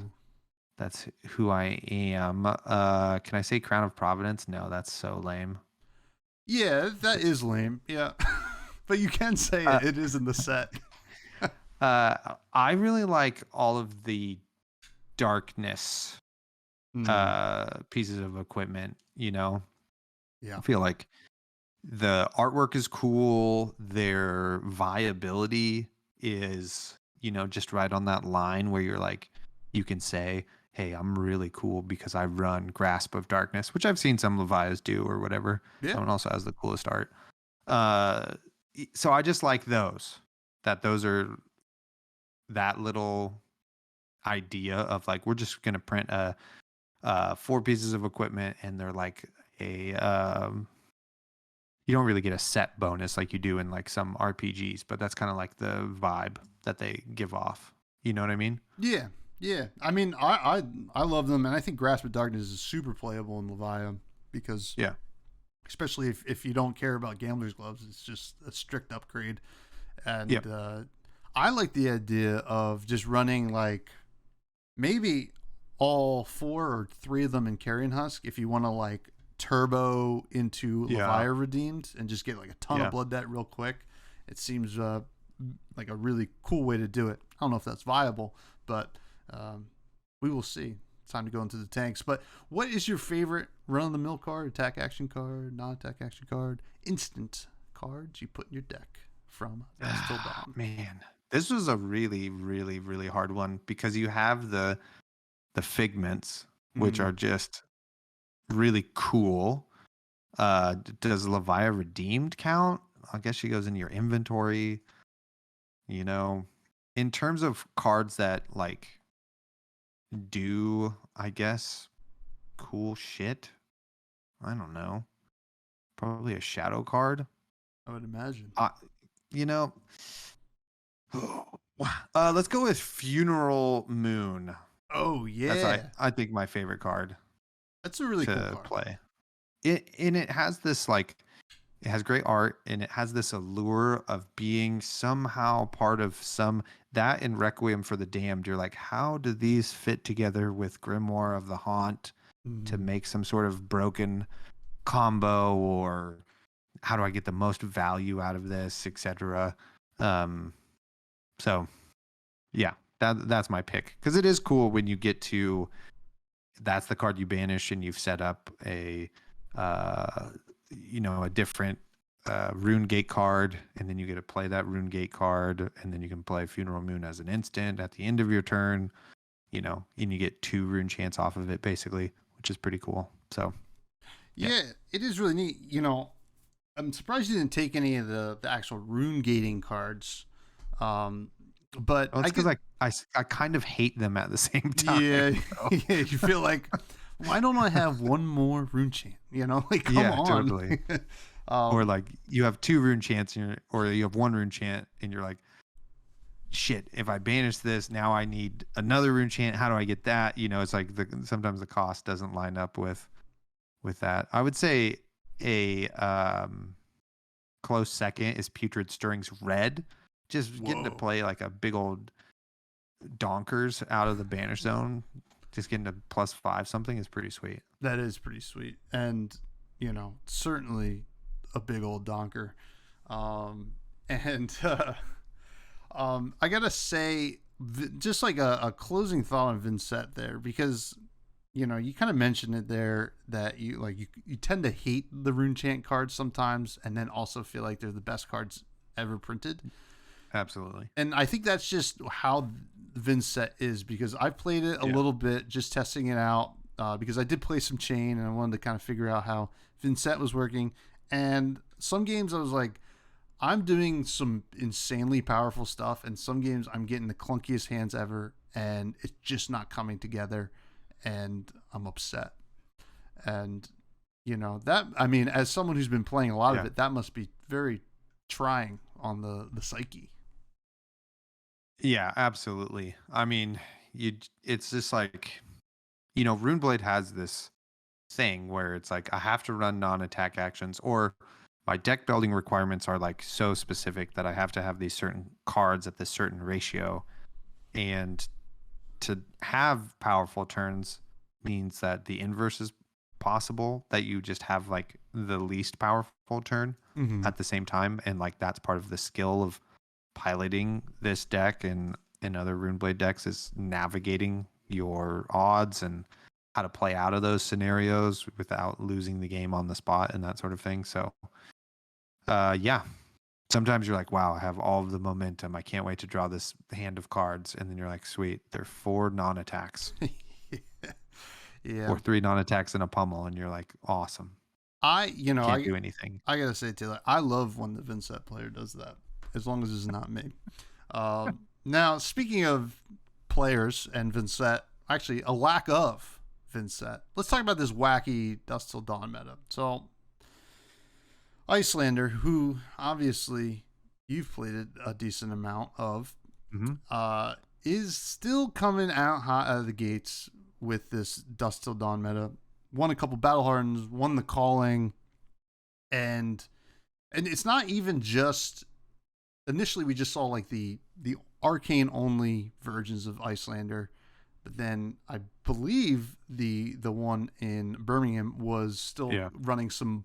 who I am. Can I say Crown of Providence? No, that's so lame. Yeah, that is lame. Yeah. But you can say it is in the set. I really like all of the darkness pieces of equipment, you know. Yeah. I feel like the artwork is cool. Their viability is, just right on that line where you're like, you can say, hey, I'm really cool because I run Grasp of Darkness, which I've seen some Levias do or whatever. Yeah. That one also has the coolest art. Uh, so I just like those are that little idea of like, we're just going to print 4 pieces of equipment and they're like a, you don't really get a set bonus like you do in like some RPGs, but that's kind of like the vibe that they give off. You know what I mean? Yeah. Yeah. I mean, I love them, and I think Grasp of Darkness is super playable in Levia because, Yeah. especially if you don't care about Gambler's Gloves, it's just a strict upgrade. And Yep. I like the idea of just running like maybe all 4 or 3 of them in Carrion Husk if you want to like turbo into Yeah. Levia Redeemed and just get like a ton Yeah. of blood debt real quick. It seems like a really cool way to do it. I don't know if that's viable, but we will see. It's time to go into the tanks. But what is your favorite run of the mill card, attack action card, non attack action card, instant cards you put in your deck from Dusk Till Dawn? Man, this was a really, really, really hard one because you have the figments, which Mm. are just really cool. Does Levia Redeemed count? I guess she goes in your inventory. In terms of cards that like do, I guess, cool shit. I don't know. Probably a shadow card. I would imagine. You know, let's go with Funeral Moon. Oh That's yeah, I think my favorite card that's a really cool to card. play. It has this like, it has great art and it has this allure of being somehow part of that in Requiem for the Damned. You're like, how do these fit together with Grimoire of the Haunt to Mm. make some sort of broken combo, or how do I get the most value out of this, etc. So yeah, that's my pick because it is cool when you get to, that's the card you banish and you've set up a different rune gate card, and then you get to play that rune gate card, and then you can play Funeral Moon as an instant at the end of your turn, and you get 2 rune chance off of it basically, which is pretty cool. So Yeah, it is really neat. I'm surprised you didn't take any of the actual rune gating cards. But well, it's because I kind of hate them at the same time. yeah, So. yeah, you feel like, why don't I have one more rune chant? Like, come Yeah, on. totally. Or like you have 2 rune chants or you have 1 rune chant and you're like, shit, if I banish this, now I need another rune chant. How do I get that? It's like sometimes the cost doesn't line up with that. I would say a close second is Putrid Stirrings Red. Just getting to Whoa. play like a big old donkers out of the banish zone, just getting to +5 something is pretty sweet. That is pretty sweet. And, certainly a big old donker. And I got to say, just like a closing thought on Vincent there, because, you kind of mentioned it there that you tend to hate the rune chant cards sometimes and then also feel like they're the best cards ever printed. Absolutely. And I think that's just how Vincent is, because I've played it a little bit, just testing it out, because I did play some Chain and I wanted to kind of figure out how Vincent was working. And some games I was like, I'm doing some insanely powerful stuff, and some games I'm getting the clunkiest hands ever, and it's just not coming together, and I'm upset. And that, I mean, as someone who's been playing a lot of it, that must be very trying on the psyche. Yeah, absolutely. I mean, it's just like, Runeblade has this thing where it's like I have to run non-attack actions, or my deck building requirements are like so specific that I have to have these certain cards at this certain ratio. And to have powerful turns means that the inverse is possible, that you just have like the least powerful turn at the same time. And like that's part of the skill of piloting this deck and other Runeblade decks, is navigating your odds and how to play out of those scenarios without losing the game on the spot and that sort of thing. So, yeah. Sometimes you're like, wow, I have all of the momentum. I can't wait to draw this hand of cards. And then you're like, sweet, there are 4 non-attacks Yeah. or 3 non-attacks and a pummel. And you're like, awesome. Can't do anything. I gotta say, Taylor, I love when the Vincent player does that, as long as it's not me. Now, speaking of players and Vincent, actually a lack of Vincent, let's talk about this wacky Dusk Till Dawn meta. So, Icelander, who obviously you've played a decent amount of, is still coming out hot out of the gates with this Dusk Till Dawn meta. Won a couple Battle Hardens, won the Calling, and it's not even just. Initially, we just saw like the arcane only versions of Icelander, but then I believe the one in Birmingham was still running some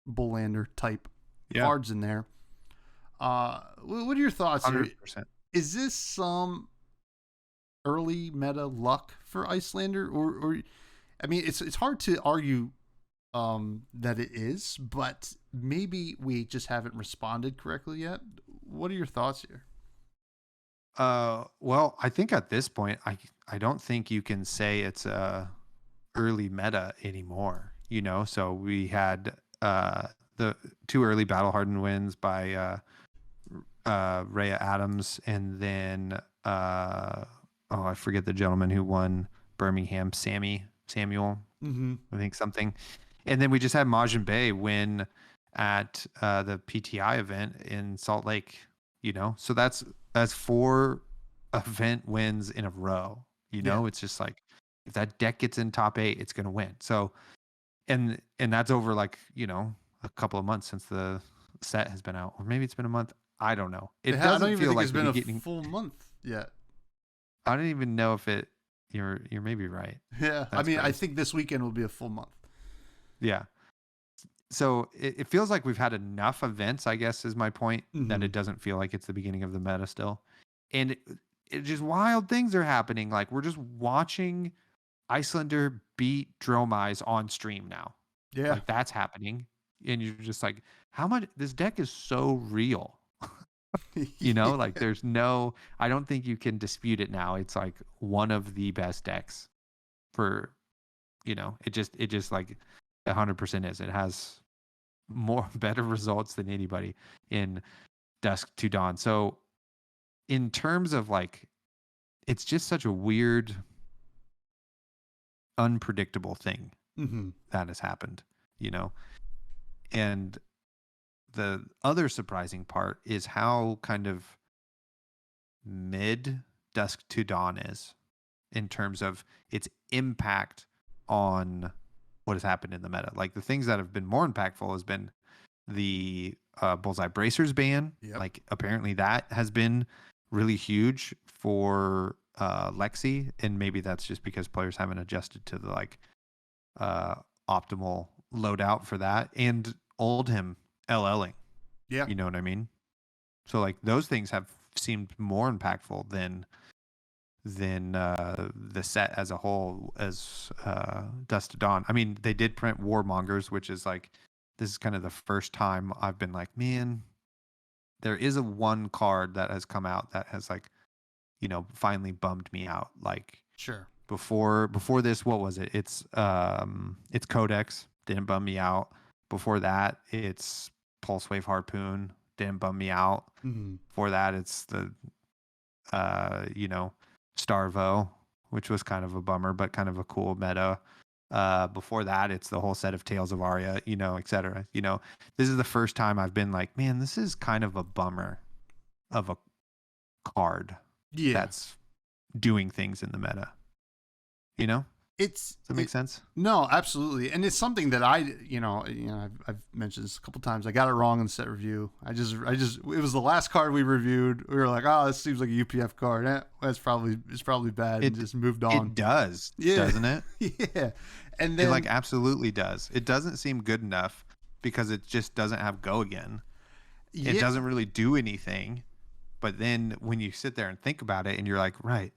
Bullander type cards in there. What are your thoughts 100%. here? Is this some early meta luck for Icelander, or I mean, it's hard to argue that it is, but maybe we just haven't responded correctly yet. What are your thoughts here? Well, I think at this point, I don't think you can say it's a early meta anymore. So we had the 2 early Battle Hardened wins by Rhea Adams, and then I forget the gentleman who won Birmingham, Samuel, I think something. And then we just had Majin Bay win at the PTI event in Salt Lake, so that's 4 event wins in a row. It's just like, if that deck gets in top 8, it's going to win. So, and that's over like, a couple of months since the set has been out, or maybe it's been a month. I don't know. I don't even think it's been a full month yet. I don't even know if it. You're maybe right. Yeah, I mean, crazy. I think this weekend will be a full month. Yeah. So it feels like we've had enough events, I guess, is my point, that it doesn't feel like it's the beginning of the meta still. And it just wild things are happening. Like, we're just watching Icelander beat Dromeyes on stream now. Yeah. Like, that's happening. And you're just like, how much? This deck is so real. Like, there's I don't think you can dispute it now. It's like one of the best decks for, it just like 100% is. It has better results than anybody in Dusk to Dawn. So in terms of like, it's just such a weird, unpredictable thing that has happened, and the other surprising part is how kind of mid Dusk to Dawn is in terms of its impact on what has happened in the meta. Like, the things that have been more impactful has been the Bullseye Bracers ban. Like, apparently that has been really huge for Lexi, and maybe that's just because players haven't adjusted to the like optimal loadout for that, and Oldhim LLing. Yeah. You know what I mean? So like, those things have seemed more impactful than the set as a whole, as Dusk to Dawn. I mean, they did print Warmongers, which is like, this is kind of the first time I've been like, man, there is a one card that has come out that has like, finally bummed me out. Like, sure, before this, what was it? It's Codex, didn't bum me out. Before that, it's Pulse Wave Harpoon, didn't bum me out. Before that, it's the Starvo, which was kind of a bummer, but kind of a cool meta. Before that, it's the whole set of Tales of Aria, etc. This is the first time I've been like, man, this is kind of a bummer of a card that's doing things in the meta. Does that make sense? No, absolutely. And it's something that I've mentioned this a couple times. I got it wrong in the set review. It was the last card we reviewed. We were like, oh, this seems like a UPF card. It's probably bad. And just moved on. It does, doesn't it? Yeah. And then, it like absolutely does. It doesn't seem good enough because it just doesn't have go again. It doesn't really do anything. But then when you sit there and think about it, and you're like, right,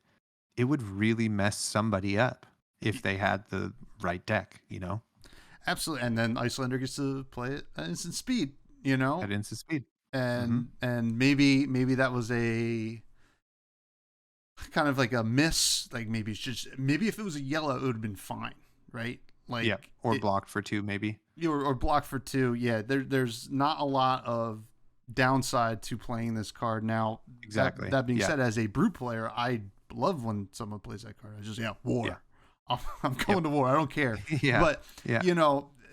it would really mess somebody up. if they had the right deck, Absolutely. And then Icelander gets to play it at instant speed, you know? at instant speed. Hmm. And maybe that was a kind of like a miss. Like maybe it's just maybe if it was a yellow, it would have been fine, right? Yeah, Like or blocked for 2 maybe. or blocked for 2. Yeah, there's not a lot of downside to playing this card. Now Exactly. that being Yeah. said, as a brute player, I love when someone plays that card. I just war. Yeah. I'm going to war. I don't care. Yeah. But Yeah.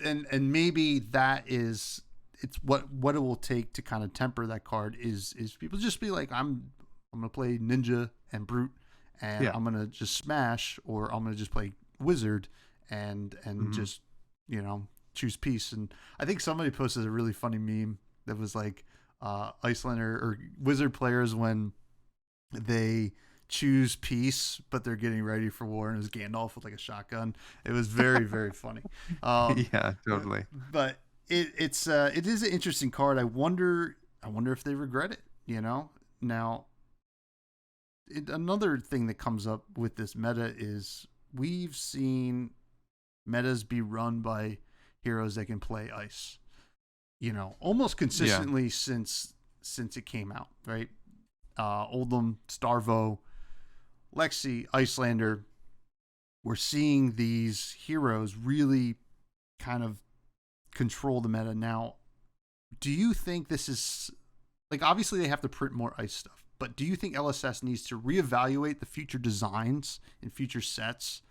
and maybe that is it's what it will take to kind of temper that card is people just be like I'm gonna play ninja and brute and Yeah. I'm gonna just smash or I'm gonna just play wizard and Mhm. just choose peace. And I think somebody posted a really funny meme that was like Icelander or wizard players when they choose peace but they're getting ready for war, and it was Gandalf with like a shotgun. It was very very funny. Yeah, totally. But it is an interesting card. I wonder if they regret it, now another thing that comes up with this meta is we've seen metas be run by heroes that can play ice, almost consistently since it came out, right? Oldham, Starvo, Lexi, Icelander. We're seeing these heroes really kind of control the meta now. Do you think this is like obviously they have to print more ice stuff, but do you think LSS needs to reevaluate the future designs and future sets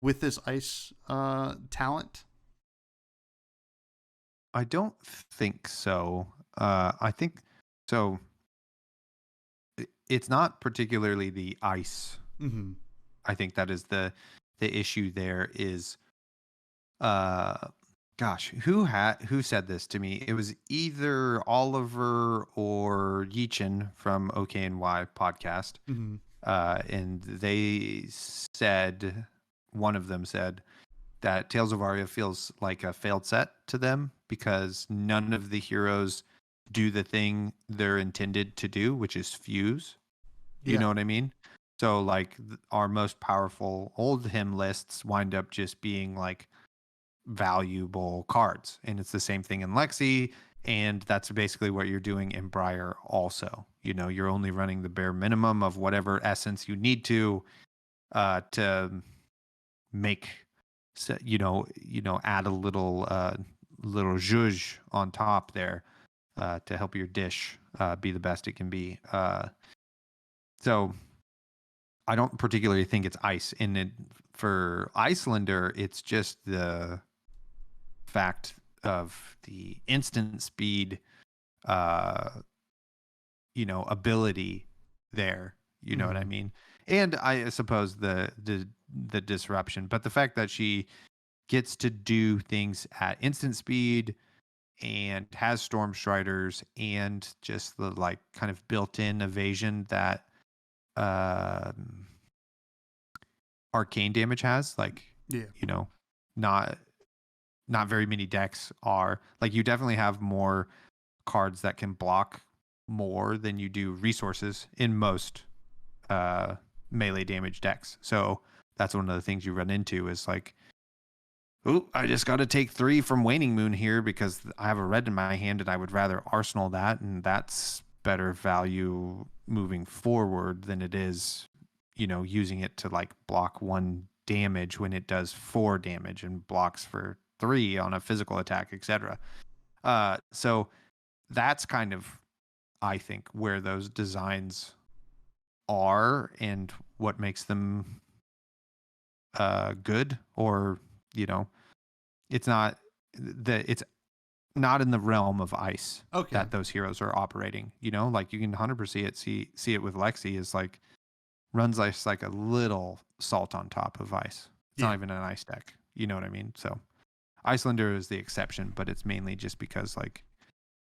with this ice talent? I don't think so. I think so. It's not particularly the ice. Mm-hmm. I think that is the issue. There is, uh, gosh, who said this to me? It was either Oliver or Yeechin from OKNY podcast, Mm-hmm. and they said, one of them said that Tales of Aria feels like a failed set to them because none of the heroes do the thing they're intended to do, which is fuse. You Yeah. know what I mean? So like our most powerful old him lists wind up just being like valuable cards. And it's the same thing in Lexi. And that's basically what you're doing in Briar also. You're only running the bare minimum of whatever essence you need to make, add a little zhuzh on top there to help your dish be the best it can be. So I don't particularly think it's ice. And for Icelander, it's just the fact of the instant speed, ability there. You know what I mean? And I suppose the disruption, but the fact that she gets to do things at instant speed and has storm striders and just the like kind of built-in evasion that arcane damage has, like not very many decks are like, you definitely have more cards that can block more than you do resources in most melee damage decks. So that's one of the things you run into is like, oh, I just got to take 3 from Waning Moon here because I have a red in my hand and I would rather arsenal that, and that's better value moving forward than it is, using it to like block 1 damage when it does 4 damage and blocks for 3 on a physical attack, etc. So that's kind of, I think, where those designs are and what makes them good, or it's not in the realm of ice that those heroes are operating. Like you can 100% see it with Lexi is like runs ice like a little salt on top of ice. It's not even an ice deck. You know what I mean? So Icelander is the exception, but it's mainly just because like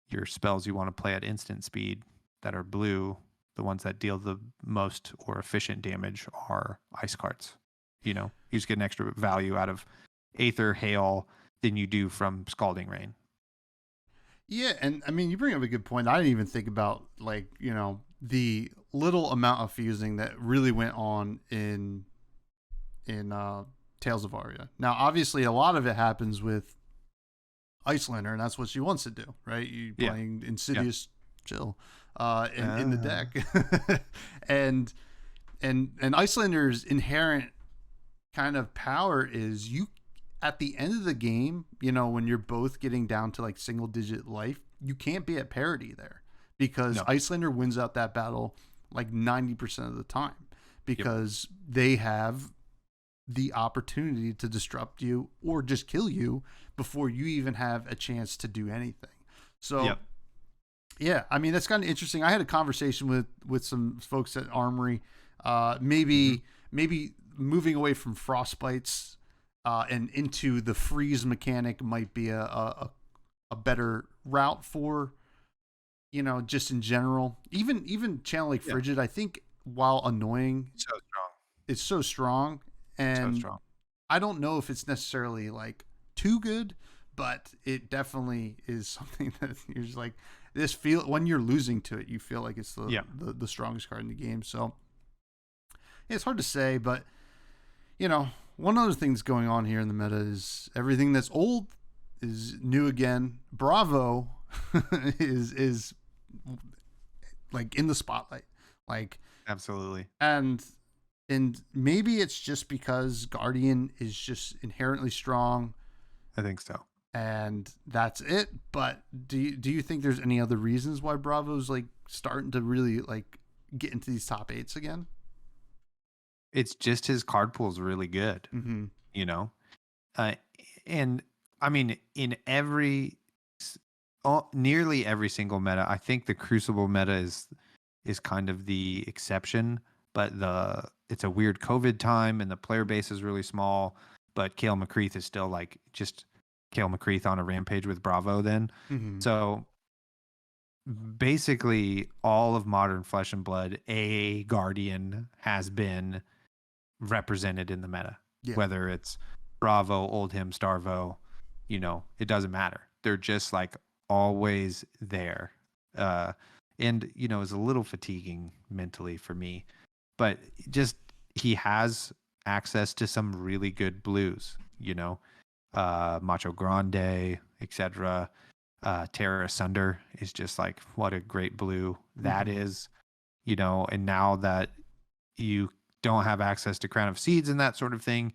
your spells you want to play at instant speed that are blue, the ones that deal the most or efficient damage are ice cards. You just get an extra value out of Aether, Hail than you do from Scalding Rain. Yeah, and I mean, you bring up a good point. I didn't even think about like the little amount of fusing that really went on in Tales of Aria. Now, obviously, a lot of it happens with Icelander, and that's what she wants to do, right? You Yeah. playing Yeah. Insidious Chill in the deck. and Icelander's inherent kind of power is you at the end of the game, you know, when you're both getting down to like single digit life, you can't be at parity there because No. Icelander wins out that battle like 90% of the time because they have the opportunity to disrupt you or just kill you before you even have a chance to do anything. So yeah, I mean, that's kind of interesting. I had a conversation with some folks at Armory, maybe moving away from frostbites and into the freeze mechanic might be a better route for, you know, just in general. Even Channel Lake Frigid, I think, while annoying, So strong. it's so strong, and So strong. I don't know if it's necessarily like too good, but it definitely is something that you're just like this feel when you're losing to it, you feel like it's the strongest card in the game. So yeah, it's hard to say, but you know, one other thing that's going on here in the meta is everything that's old is new again. Bravo is like in the spotlight, like Absolutely. and maybe it's just because Guardian is just inherently strong. I think so. And that's it. But do you think there's any other reasons why Bravo's like starting to really like get into these top eights again? It's just his card pool is really good, you know? And I mean, in nearly every single meta, I think the Crucible meta is kind of the exception, but it's a weird COVID time and the player base is really small, but Kale McCreath is still like just Kale McCreath on a rampage with Bravo then. So basically all of Modern Flesh and Blood, a Guardian has been represented in the meta, whether it's Bravo, Oldhim, Starvo, you know, it doesn't matter. They're just like always there. And, you know, it's a little fatiguing mentally for me, but just he has access to some really good blues, you know, Macho Grande, etc. Terra Asunder is just like, what a great blue that is, you know, and now that you don't have access to Crown of Seeds and that sort of thing,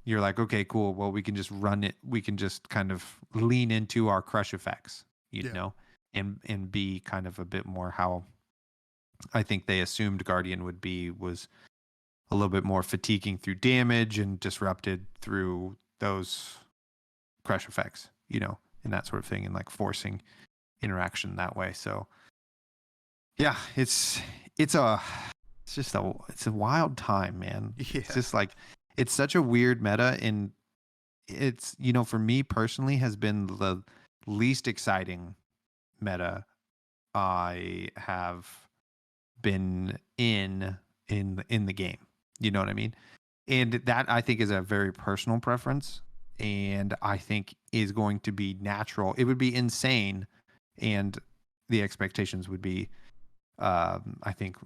you're like, okay, cool. Well, we can just run it. We can just kind of lean into our crush effects, you know, and be kind of a bit more how I think they assumed Guardian would be, was a little bit more fatiguing through damage and disrupted through those crush effects, you know, and that sort of thing, and like forcing interaction that way. So yeah, it's a wild time, man. It's just like, it's such a weird meta, and it's, you know, for me personally has been the least exciting meta I have been in the game. You know what I mean? And that I think is a very personal preference, and I think is going to be natural. It would be insane, and the expectations would be, I think,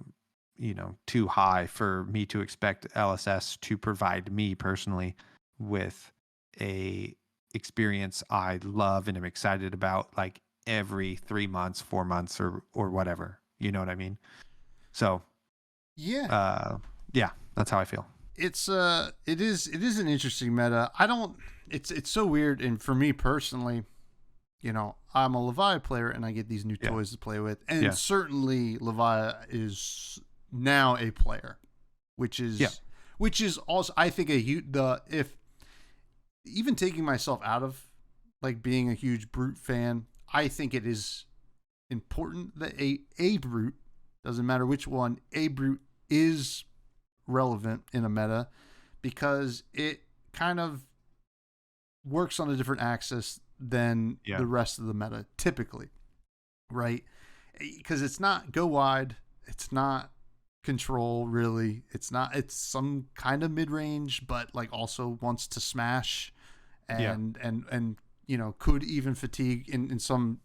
you know, too high for me to expect LSS to provide me personally with a experience I love and am excited about, like every 3 months, 4 months, or whatever. You know what I mean? So yeah, that's how I feel. It is an interesting meta. It's so weird, and for me personally, you know, I'm a Levi player and I get these new toys to play with, and certainly Levi is now a player, which is also, I think, if even taking myself out of like being a huge Brute fan, I think it is important that a Brute, doesn't matter which one, a Brute is relevant in a meta, because it kind of works on a different axis than the rest of the meta typically, right? Because it's not go wide, it's not control really, it's some kind of mid-range, but like also wants to smash and you know, could even fatigue in some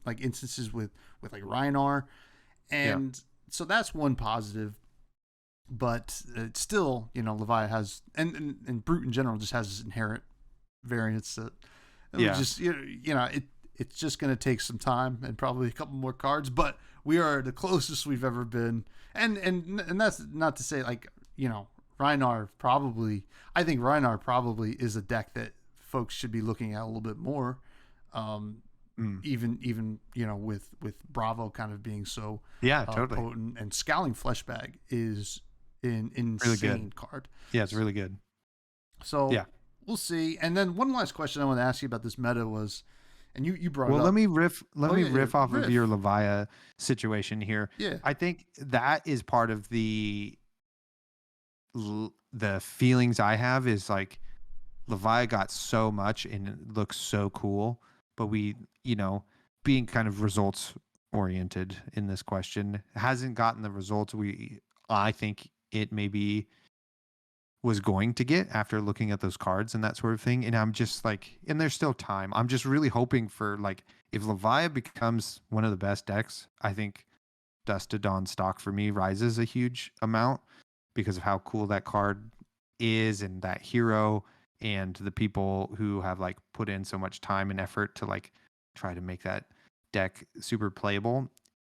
like instances with like Rhinar, and so that's one positive. but it's still, Leviathan has, and Brute in general just has this inherent variance that it would Yeah. just, it's just going to take some time and probably a couple more cards, but we are the closest we've ever been. And that's not to say like, Rhinar probably, I think Rhinar probably is a deck that folks should be looking at a little bit more. Um, even with Bravo kind of being so Yeah, totally. potent, and Scowling Fleshbag is an Really insane good. card. Yeah, it's really good. So Yeah. we'll see. And then one last question I want to ask you about this meta was, and you brought Well, it up. let me riff. Let Oh, me yeah, yeah, riff off of riff. your Leviathan situation here. Yeah. I think that is part of the feelings I have is like Levi got so much and it looks so cool, but we, being kind of results oriented in this question, hasn't gotten the results I think it maybe was going to get after looking at those cards and that sort of thing. And I'm just like, and there's still time. I'm just really hoping for like, if Levi becomes one of the best decks, I think Dust to Dawn stock for me rises a huge amount because of how cool that card is and that hero and the people who have like put in so much time and effort to like try to make that deck super playable,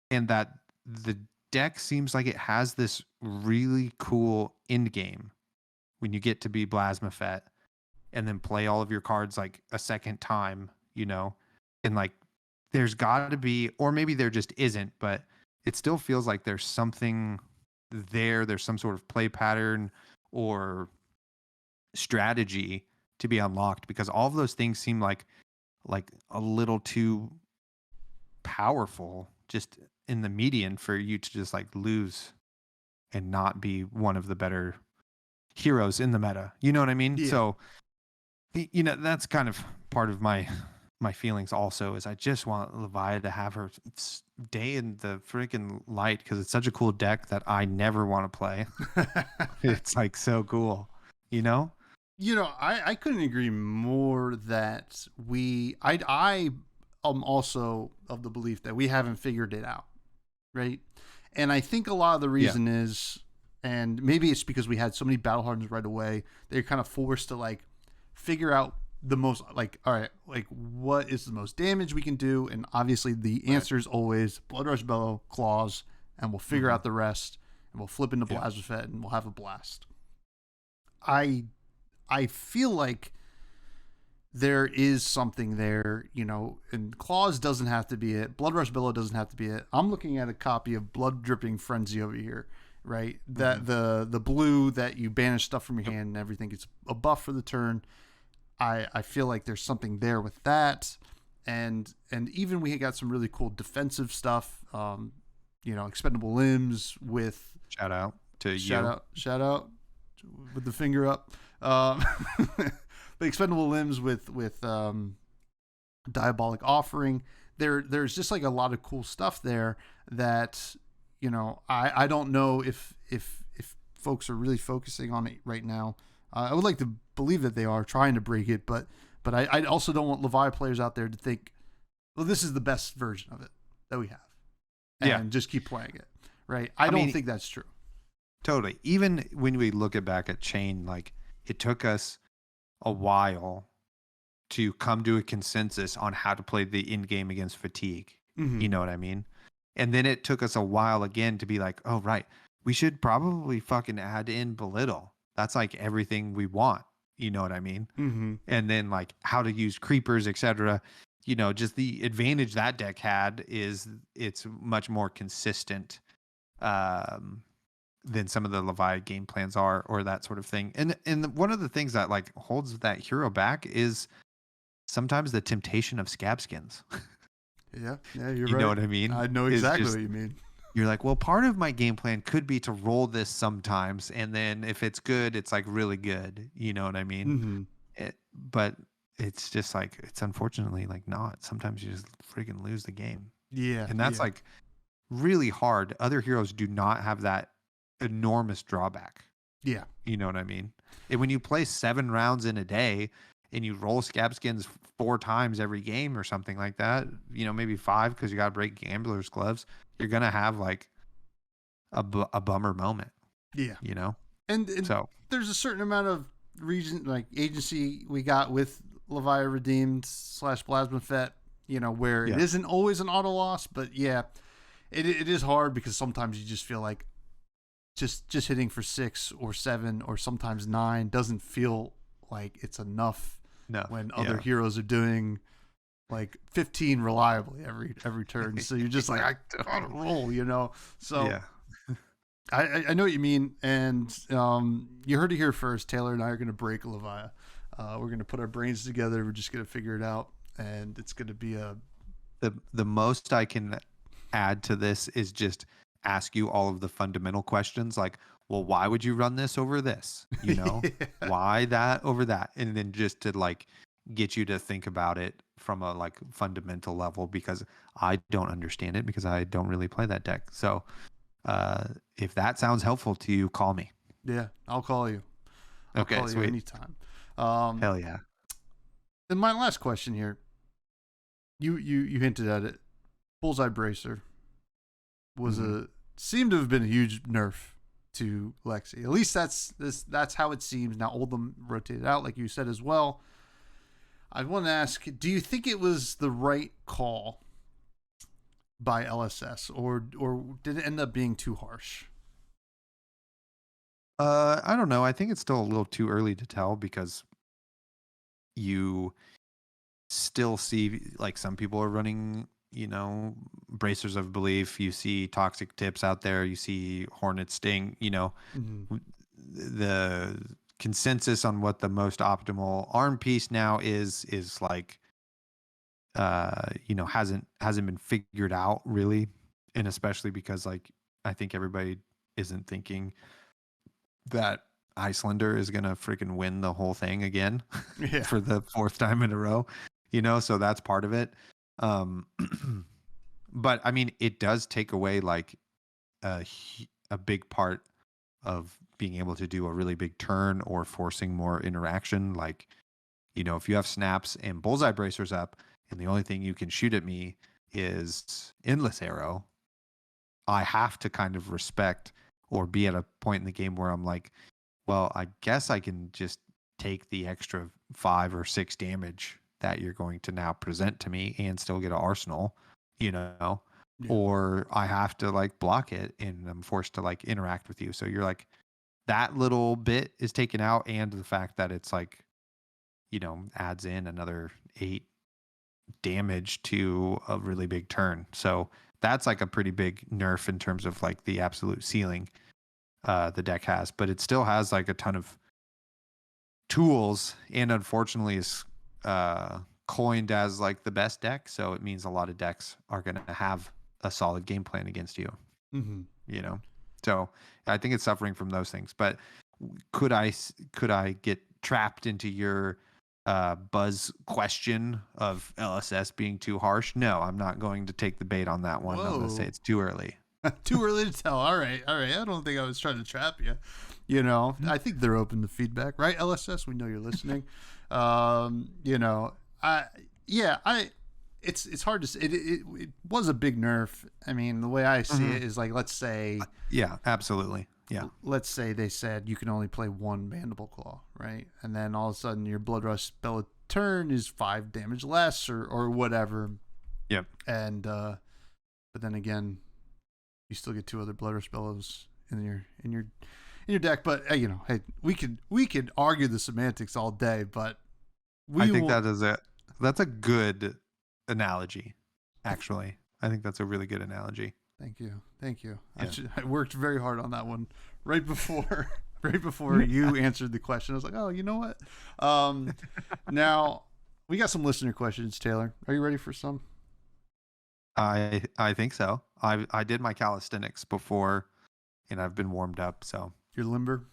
and that the deck seems like it has this really cool end game when you get to be Blasmafet and then play all of your cards like a second time, and like there's got to be, or maybe there just isn't, but it still feels like there's something there. There's some sort of play pattern or strategy to be unlocked because all of those things seem like a little too powerful just in the median for you to just like lose and not be one of the better heroes in the meta. You know what I mean? Yeah. So that's kind of part of my feelings also is I just want Levi to have her day in the freaking light because it's such a cool deck that I never want to play. It's like so cool, I couldn't agree more that I am also of the belief that we haven't figured it out, right? And I think a lot of the reason is, and maybe it's because we had so many battle hardens right away, they're kind of forced to like figure out the most, like, all right, like what is the most damage we can do? And obviously the answer is always Blood Rush Bellow, Claws, and we'll figure out the rest, and we'll flip into Blasphephet and we'll have a blast. I feel like there is something there, and Claws doesn't have to be it. Blood Rush Billow doesn't have to be it. I'm looking at a copy of Blood Dripping Frenzy over here, right? That the blue that you banish stuff from your hand and everything. It's a buff for the turn. I feel like there's something there with that. And even we got some really cool defensive stuff. Expendable limbs with shout out shout out with the finger up. But expendable limbs with diabolic offering. There's just like a lot of cool stuff there that I don't know if folks are really focusing on it right now. I would like to believe that they are trying to break it, but I also don't want Levi players out there to think, well, this is the best version of it that we have, and just keep playing it, right? I don't think that's true. Totally. Even when we look back at Chain, like it took us a while to come to a consensus on how to play the end game against fatigue. Mm-hmm. You know what I mean? And then it took us a while again to be like, oh, right, we should probably fucking add in Belittle. That's like everything we want. You know what I mean? Mm-hmm. And then like how to use creepers, etc. Just the advantage that deck had is it's much more consistent than some of the Levi game plans are, or that sort of thing. And one of the things that like holds that hero back is sometimes the temptation of scab skins. Yeah, you're right. You know what I mean? I know exactly what you mean. You're like, well, part of my game plan could be to roll this sometimes, and then if it's good, it's like really good. You know what I mean? Mm-hmm. But it's just like, it's unfortunately like not. Sometimes you just freaking lose the game. Yeah. And that's like really hard. Other heroes do not have that enormous drawback. Yeah. You know what I mean? And when you play 7 rounds in a day and you roll scab skins 4 times every game or something like that, maybe 5 because you got to break gambler's gloves, you're going to have like a bummer moment. Yeah. you know? And So, there's a certain amount of region, like agency we got with Leviah Redeemed / Plasma Fet, where it yeah. isn't always an auto loss, but yeah, it is hard because sometimes you just feel like just hitting for 6 or 7 or sometimes 9 doesn't feel like it's enough No. when other Yeah. heroes are doing like 15 reliably every turn. So you're just like, I gotta roll, So Yeah. I know what you mean, and you heard it here first. Taylor and I are going to break Leviah. We're going to put our brains together. We're just going to figure it out, and it's going to be a The most I can add to this is just ask you all of the fundamental questions like, well, why would you run this over this? yeah. Why that over that? And then just to like get you to think about it from a like fundamental level, because I don't understand it because I don't really play that deck. So if that sounds helpful to you, call me. Yeah, I'll call you. I'll Okay, call you sweet. anytime. Hell yeah. And my last question here. You hinted at it. Bullseye Bracer was seemed to have been a huge nerf to Lexi. At least that's how it seems. Now Oldham rotated out, like you said as well. I want to ask, do you think it was the right call by LSS, or did it end up being too harsh? I don't know. I think it's still a little too early to tell because you still see like some people are running, bracers of belief. You see toxic tips out there. You see hornet sting. Mm-hmm. The consensus on what the most optimal arm piece now is like, hasn't been figured out really, and especially because like I think everybody isn't thinking that Icelander is gonna freaking win the whole thing again Yeah. for the 4th time in a row, so that's part of it. But I mean, it does take away like a big part of being able to do a really big turn or forcing more interaction. Like, if you have snaps and bullseye bracers up and the only thing you can shoot at me is endless arrow, I have to kind of respect or be at a point in the game where I'm like, well, I guess I can just take the extra 5 or 6 damage that you're going to now present to me and still get an arsenal, Yeah. or I have to like block it and I'm forced to like interact with you. So you're like, that little bit is taken out, and the fact that it's like, adds in another 8 damage to a really big turn. So that's like a pretty big nerf in terms of like the absolute ceiling the deck has, but it still has like a ton of tools, and unfortunately is coined as like the best deck. So it means a lot of decks are going to have a solid game plan against you, Mm-hmm. So I think it's suffering from those things. But could I get trapped into your buzz question of LSS being too harsh? No, I'm not going to take the bait on that one. I'm going to say it's too early. Too early to tell. All right. I don't think I was trying to trap you. I think they're open to feedback, right? LSS, we know you're listening. It's hard to say. It was a big nerf. I mean, the way I see it is like, let's say, yeah, absolutely. Yeah. Let's say they said you can only play 1 Mandible Claw, right? And then all of a sudden your Blood Rush spell a turn is 5 damage less or whatever. Yep. And but then again, you still get 2 other Blood Rush spells in your deck. But hey, we could argue the semantics all day, but I think that's a good analogy. Actually, I think that's a really good analogy. Thank you. Yeah. I worked very hard on that one right before you answered the question. I was like, oh, you know what? Now we got some listener questions. Taylor, are you ready for some? I think so. I did my calisthenics before, and I've been warmed up. So You're limber.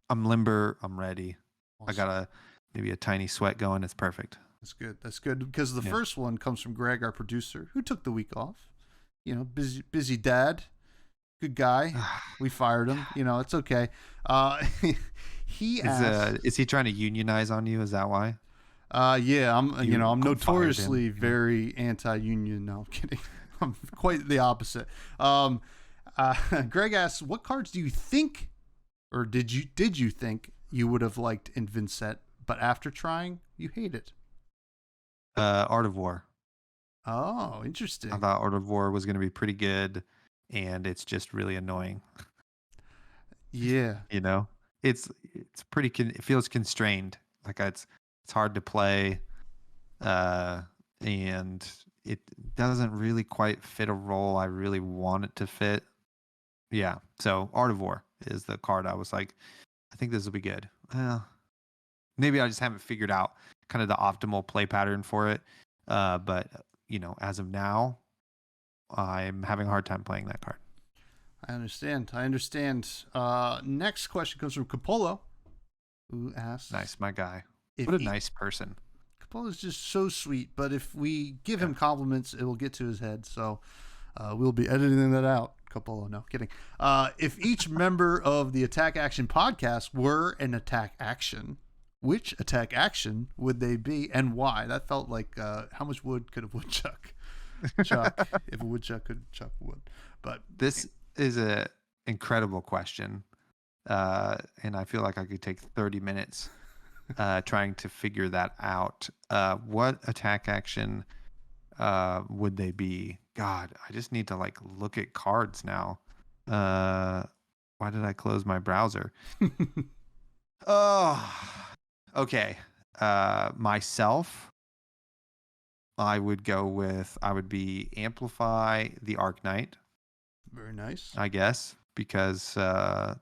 I'm limber. I'm ready. Awesome. I got maybe a tiny sweat going. It's perfect. That's good because the first one comes from Greg, our producer, who took the week off. Busy dad, good guy. We fired him. It's okay. He asked, is he trying to unionize on you? Is that why? Yeah, I'm notoriously him. very anti-union. No, I'm kidding. I'm quite the opposite. Greg asks, what cards do you think Or did you think you would have liked in Vincent, but after trying, you hate it? Art of War. Oh, I interesting. thought Art of War was going to be pretty good, and it's just really annoying. Yeah. You know, it's pretty. It feels constrained. Like it's hard to play, uh, and it doesn't really quite fit a role I really want it to fit. Yeah. So Art of War is the card I was like, I think this will be good. Maybe I just haven't figured out kind of the optimal play pattern for it. But as of now, I'm having a hard time playing that card. I understand. Next question comes from Capolo, who asks Nice, my guy. if What a nice person. Capolo's just so sweet, but if we give Yeah. him compliments, it will get to his head. So we'll be editing that out. Capolo, no kidding. If each member of the Attack Action podcast were an attack action, which attack action would they be and why? That felt like how much wood could a woodchuck chuck if a woodchuck could chuck wood? But This is a incredible question, and I feel like I could take 30 minutes trying to figure that out. What attack action would they be? God, I just need to look at cards now. Why did I close my browser? Oh, okay. Myself, I would be Amplify the Arknight, very nice. I guess, because I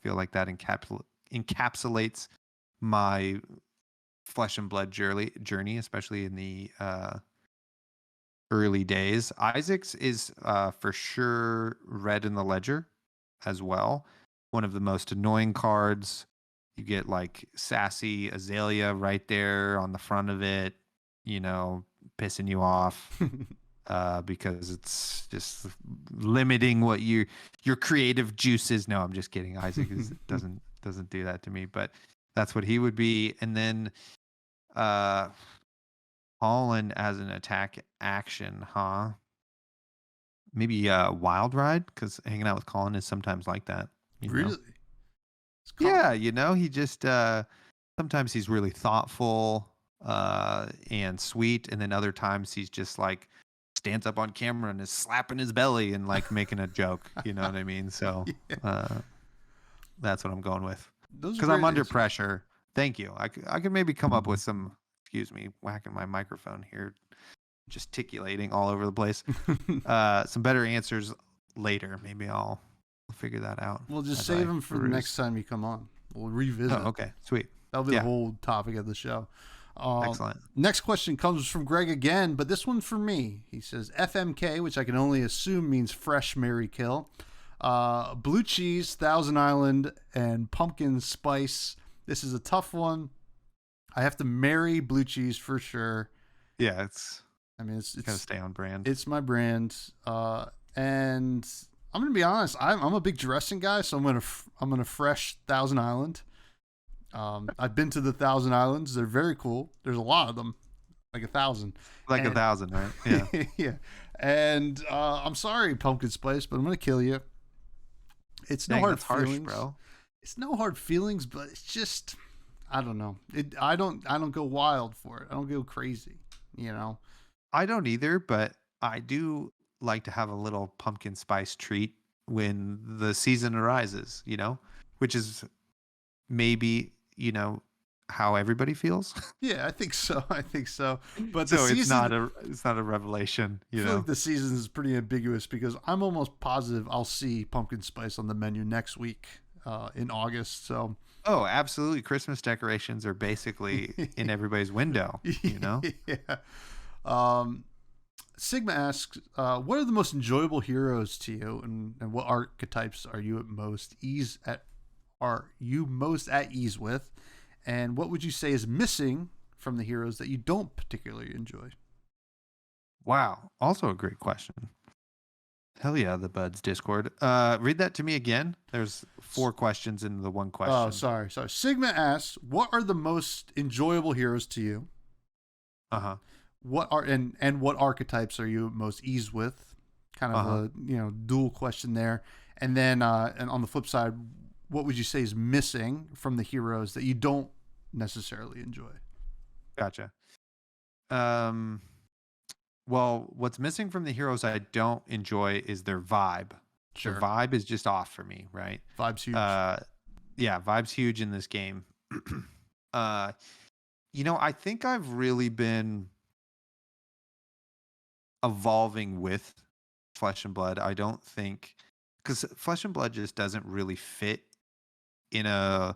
feel like that encapsulates my flesh and blood journey, especially in the early days. Isaac's is for sure Red in the Ledger as well. One of the most annoying cards. You get sassy Azalea right there on the front of it, pissing you off because it's just limiting what your creative juices. No, I'm just kidding. Isaac doesn't do that to me, but that's what he would be. And then Colin as an attack action, huh? Maybe Wild Ride, because hanging out with Colin is sometimes like that. Really? Yeah, he just sometimes he's really thoughtful and sweet, and then other times he's just stands up on camera and is slapping his belly and making a joke. You know what I mean? So that's what I'm going with. Because I'm under pressure. Thank you. I could maybe come up with some. Excuse me, whacking my microphone here, gesticulating all over the place. Some better answers later. Maybe I'll figure that out. We'll just save them for the next time you come on. We'll revisit. Oh, okay, sweet. That'll be the whole topic of the show. Excellent. Next question comes from Greg again, but this one for me. He says FMK, which I can only assume means fresh Mary Kill. Blue cheese, Thousand Island, and pumpkin spice. This is a tough one. I have to marry blue cheese for sure. Yeah, it's gotta stay on brand. It's my brand, and I'm gonna be honest. I'm a big dressing guy, so I'm gonna fresh Thousand Island. I've been to the Thousand Islands. They're very cool. There's a lot of them, like 1,000. 1,000, right? Yeah. Yeah. And I'm sorry, pumpkin spice, but I'm gonna kill you. It's no hard feelings, bro. It's no hard feelings, but it's just. I don't know. I don't go wild for it. I don't go crazy, I don't either, but I do like to have a little pumpkin spice treat when the season arises, which is maybe, how everybody feels. Yeah, I think so. But so it's not a revelation, I feel like the season is pretty ambiguous because I'm almost positive I'll see pumpkin spice on the menu next week in August. So oh, absolutely. Christmas decorations are basically in everybody's window, Yeah. Sigma asks, what are the most enjoyable heroes to you, and what archetypes are you most at ease with? And what would you say is missing from the heroes that you don't particularly enjoy? Wow. Also a great question. Hell yeah, the Buds Discord. Read that to me again. There's 4 questions in the one question. Oh, sorry. Sigma asks, what are the most enjoyable heroes to you? Uh-huh. What archetypes are you most ease with? Kind of a dual question there. And then and on the flip side, what would you say is missing from the heroes that you don't necessarily enjoy? Gotcha. Um, well, what's missing from the heroes I don't enjoy is their vibe. The Sure. vibe is just off for me, right? Vibe's huge. Yeah, vibe's huge in this game. uh, I think I've really been evolving with Flesh and Blood. I don't think because Flesh and Blood just doesn't really fit in a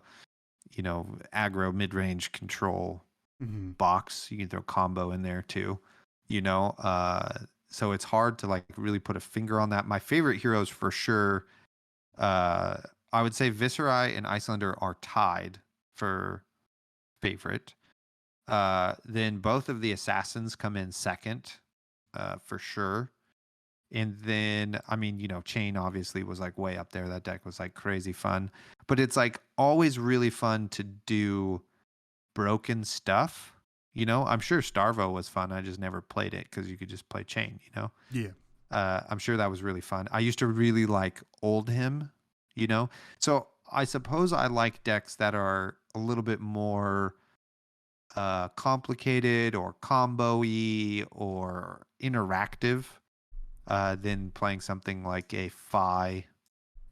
aggro mid-range control Mm-hmm. box. You can throw combo in there too, so it's hard to like really put a finger on that. My favorite heroes for sure, I would say Viserai and Icelander are tied for favorite. Then both of the assassins come in second, for sure. And then, I mean, Chain obviously was like way up there. That deck was like crazy fun. But it's like always really fun to do broken stuff. I'm sure Starvo was fun. I just never played it because you could just play Chain. Yeah. I'm sure that was really fun. I used to really like Old Him, So I suppose I like decks that are a little bit more complicated or combo-y or interactive than playing something like a Fi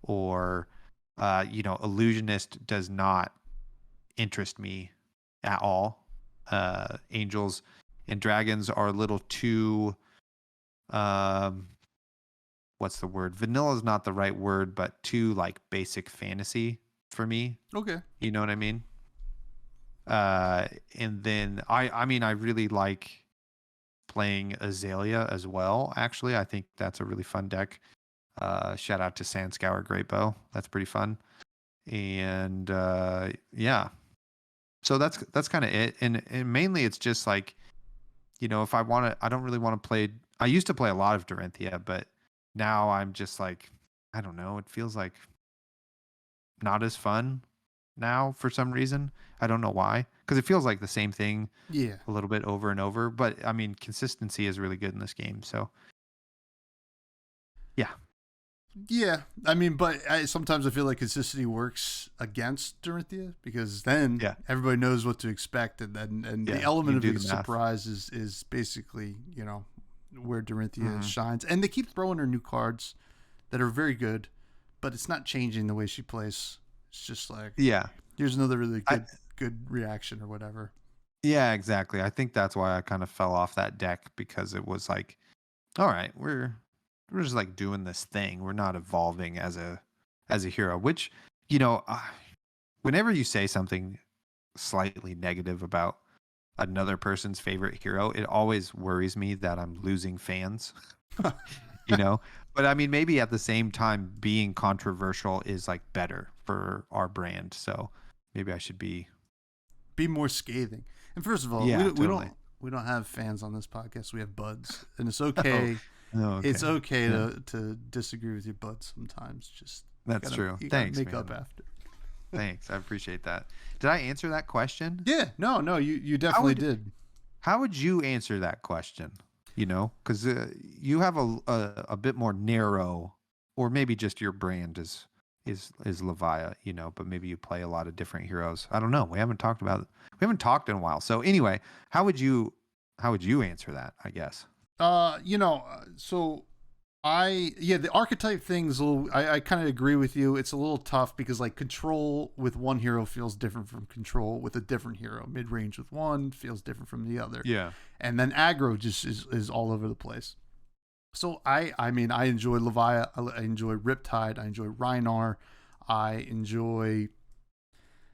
or Illusionist does not interest me at all. Angels and Dragons are a little too what's the word? Vanilla is not the right word, but too like basic fantasy for me. Okay. You know what I mean? And then I mean I really like playing Azalea as well. Actually, I think that's a really fun deck. Shout out to Sandscour Great Bow. That's pretty fun. And yeah. So that's kind of it. And mainly it's just like, if I want to, I don't really want to play. I used to play a lot of Dorinthia, but now I'm just like, I don't know. It feels like not as fun now for some reason. I don't know why. Because it feels like the same thing Yeah. a little bit over and over. But I mean, consistency is really good in this game. So yeah. Yeah. I mean, but sometimes I feel like consistency works against Dorinthia because then Yeah. everybody knows what to expect, and the Yeah, element you of do the the math. surprise is basically where Dorinthia Mhm. shines, and they keep throwing her new cards that are very good, but it's not changing the way she plays. It's just like, Yeah. here's another really I, good reaction or whatever. yeah, exactly. I think that's why I kind of fell off that deck because it was like, all right, we're just like doing this thing. We're not evolving as a hero, which, whenever you say something slightly negative about another person's favorite hero, it always worries me that I'm losing fans, you know? But I mean, maybe at the same time, being controversial is like better for our brand. So maybe I should be. Be more scathing. And first of all, Yeah, we totally. don't have fans on this podcast. We have buds, and it's okay. Oh, okay. It's okay Yeah. to disagree with your buds sometimes. Just That's true. You Thanks, gotta make man. up after. Thanks. I appreciate that. Did I answer that question? Yeah, no, you definitely did. How would you answer that question? Because you have a bit more narrow, or maybe just your brand is Levia, but maybe you play a lot of different heroes. I don't know. We haven't talked in a while. So anyway, how would you answer that? I guess. So the archetype thing's a little. I kind of agree with you. It's a little tough because like control with one hero feels different from control with a different hero. Mid range with one feels different from the other. Yeah. And then aggro just is all over the place. So I mean I enjoy Levia, I enjoy Riptide, I enjoy Rhinar, I enjoy.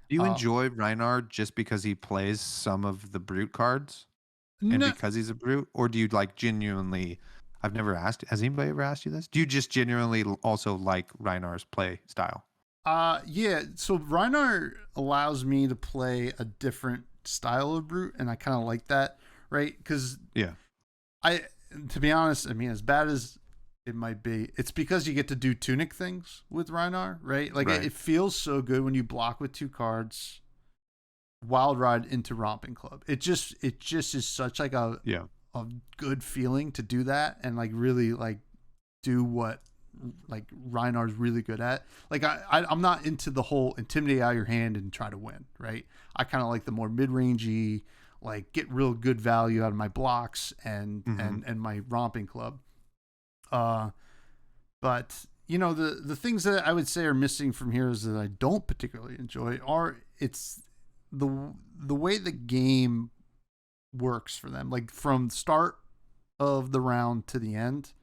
Do you enjoy Rhinar just because he plays some of the brute cards and because he's a brute, or do you like genuinely? I've never asked. Has anybody ever asked you this? Do you just genuinely also like Rhinar's play style? Yeah. So Rhinar allows me to play a different style of brute, and I kind of like that, right? Because yeah, to be honest, I mean, as bad as it might be, it's because you get to do tunic things with Rhinar, right? Like right. It feels so good when you block with 2 cards, Wild Ride into Romping Club. It just is such like a good feeling to do that and like really like do what like Reinar's really good at. Like I'm not into the whole intimidate out of your hand and try to win, right? I kind of like the more mid-rangey, like get real good value out of my blocks and and my romping club. But you know, the things that I would say are missing from heroes that I don't particularly enjoy are it's the way the game works for them, like from start of the round to the end.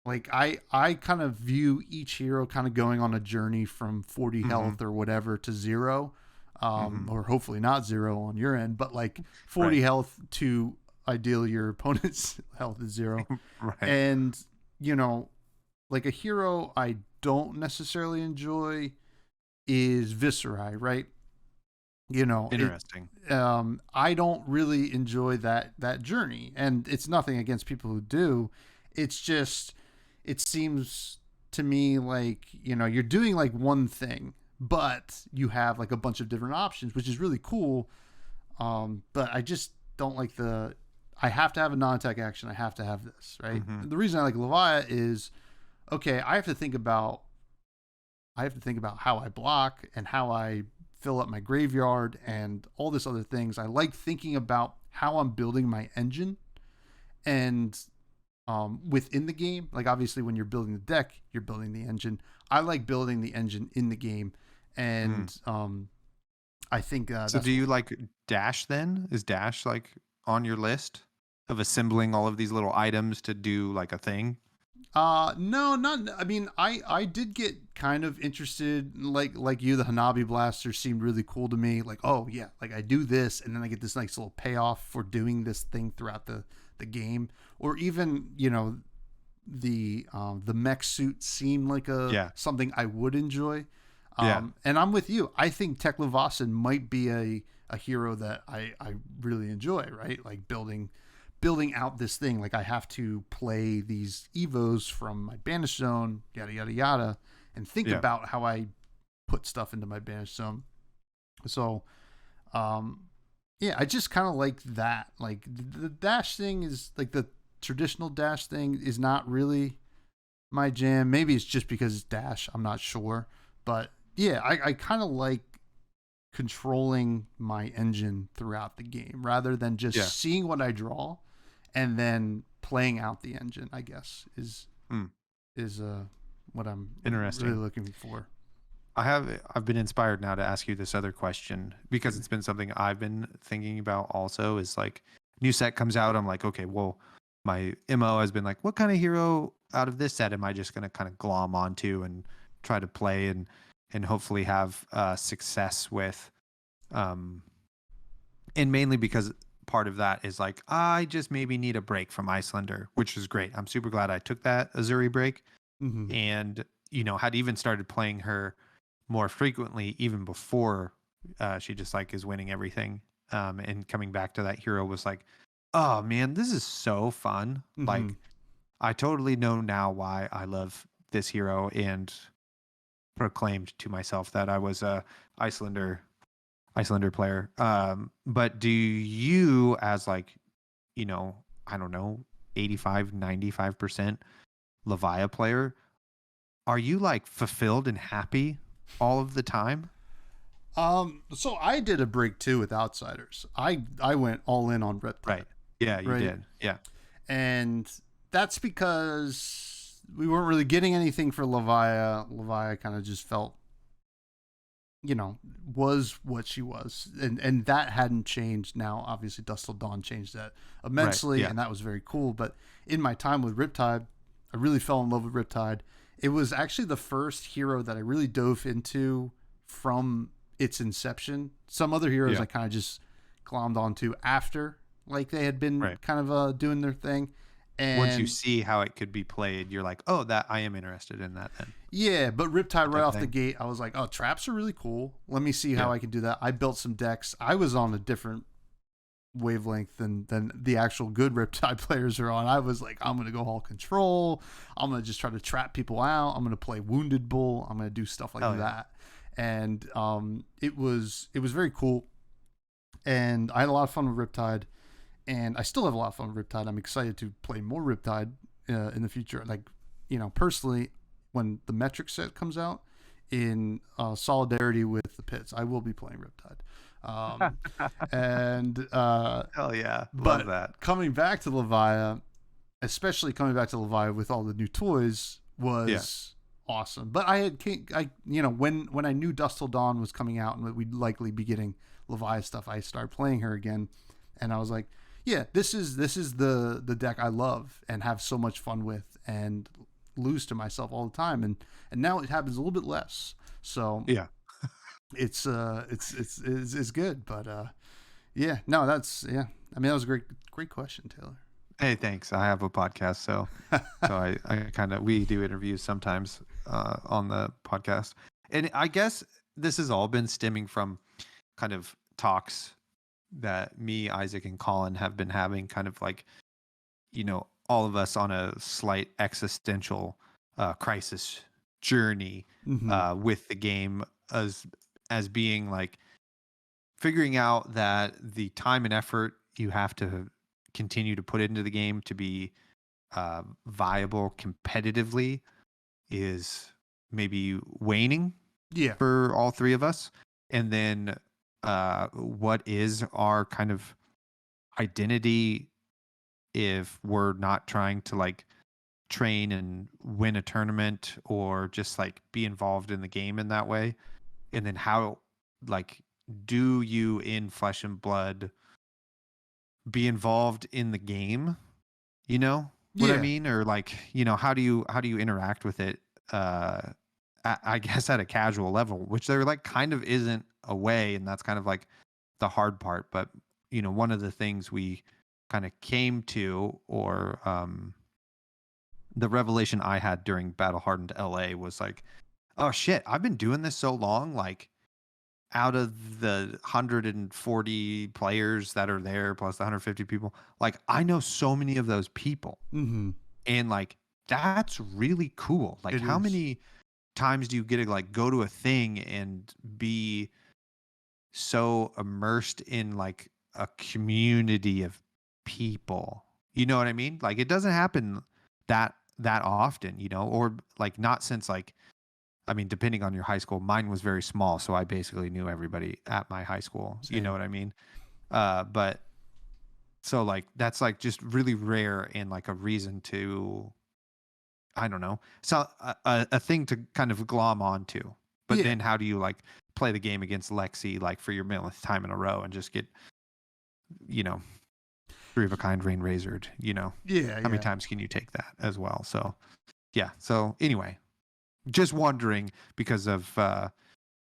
Like I kind of view each hero kind of going on a journey from 40 health or whatever to zero, or hopefully not zero on your end, but like 40 health to ideally your opponent's health is zero. Right. And you know, like a hero I don't necessarily enjoy is Viscerai, right? You know, Interesting. I don't really enjoy that journey, and it's nothing against people who do. It's just it seems to me like, you know, you're doing like one thing, but you have like a bunch of different options, which is really cool. But I just don't like I have to have a non-attack action. I have to have this, right? The reason I like Levia is, okay, I have to think about how I block and how I fill up my graveyard and all this other things. I like thinking about how I'm building my engine and within the game. Like obviously when you're building the deck, you're building the engine. I like building the engine in the game. And I think so do you like Dash then? Is Dash like on your list of assembling all of these little items to do like a thing? No, not. I mean, I did get kind of interested, like you. The Hanabi Blaster seemed really cool to me. Like, oh yeah, like I do this, and then I get this nice little payoff for doing this thing throughout the game. Or even, you know, the mech suit seemed like something I would enjoy. And I'm with you. I think Tech Levasan might be a hero that I really enjoy. Right, like building out this thing. Like I have to play these evos from my banish zone, yada yada yada, and think about how I put stuff into my banish zone. So I just kind of like that. Like the dash thing is like the traditional dash thing is not really my jam. Maybe it's just because it's dash, I'm not sure. But yeah, I kind of like controlling my engine throughout the game rather than just seeing what I draw and then playing out the engine, I guess, is what I'm really looking for. I've been inspired now to ask you this other question because it's been something I've been thinking about also. Is like new set comes out, I'm like, okay, well, my MO has been like, what kind of hero out of this set am I just going to kind of glom onto and try to play and hopefully have success with, and mainly because part of that is like, I just maybe need a break from Icelander, which is great. I'm super glad I took that Azuri break and, you know, had even started playing her more frequently even before she just like is winning everything. And coming back to that hero was like, oh man, this is so fun. Like I totally know now why I love this hero and proclaimed to myself that I was a Icelander player. But do you, as like, you know, I don't know, 85-95% Levia player, are you like fulfilled and happy all of the time? So I did a break too with Outsiders. I went all in on Riptide. Right. Yeah, you did. Yeah. And that's because we weren't really getting anything for Levia. Levia kind of just felt, you know, was what she was. And that hadn't changed. Now, obviously, Dust Till Dawn changed that immensely, and that was very cool. But in my time with Riptide, I really fell in love with Riptide. It was actually the first hero that I really dove into from its inception. Some other heroes I kind of just glommed onto after, like they had been kind of doing their thing. And once you see how it could be played, you're like, oh, that I am interested in that then. Yeah, but Riptide right off the gate, I was like, oh, traps are really cool. Let me see how I can do that. I built some decks. I was on a different wavelength than the actual good Riptide players are on. I was like, I'm going to go all control. I'm going to just try to trap people out. I'm going to play Wounded Bull. I'm going to do stuff like that. And it was very cool. And I had a lot of fun with Riptide. And I still have a lot of fun with Riptide. I'm excited to play more Riptide in the future. Like personally, when the metric set comes out, in solidarity with the pits, I will be playing Riptide. And Hell yeah, love but that. coming back to Levia, especially coming back to Levia with all the new toys was awesome. But when I knew Dust Till Dawn was coming out and we'd likely be getting Levia stuff, I started playing her again, and I was like, yeah, this is the deck I love and have so much fun with and lose to myself all the time, and now it happens a little bit less. So Yeah. it's good, but yeah, no, that's yeah. I mean, that was a great question, Taylor. Hey, thanks. I have a podcast, so I kind of we do interviews sometimes on the podcast, and I guess this has all been stemming from kind of talks that me, Isaac, and Colin have been having, kind of like, all of us on a slight existential crisis journey with the game, as being like figuring out that the time and effort you have to continue to put into the game to be viable competitively is maybe waning for all three of us. And then what is our kind of identity if we're not trying to like train and win a tournament or just like be involved in the game in that way? And then how, like, do you in Flesh and Blood be involved in the game? You know what I mean? Or like, how do you interact with it? I guess at a casual level, which there like kind of isn't a way, and that's kind of like the hard part. But one of the things we kind of came to, or the revelation I had during Battle Hardened LA was like, oh shit, I've been doing this so long, like out of the 140 players that are there plus the 150 people, like I know so many of those people. And like that's really cool. Like how many times do you get to like go to a thing and be so immersed in like a community of people? You know what I mean? Like it doesn't happen that often, or like not since like, I mean, depending on your high school, mine was very small, so I basically knew everybody at my high school. Same. You know what I mean? But so like that's like just really rare and like a reason to, I don't know, so a thing to kind of glom onto. But then how do you like play the game against Lexi like for your millionth time in a row and just get, three of a kind rain razored? How many times can you take that as well? So yeah. So anyway, just wondering because of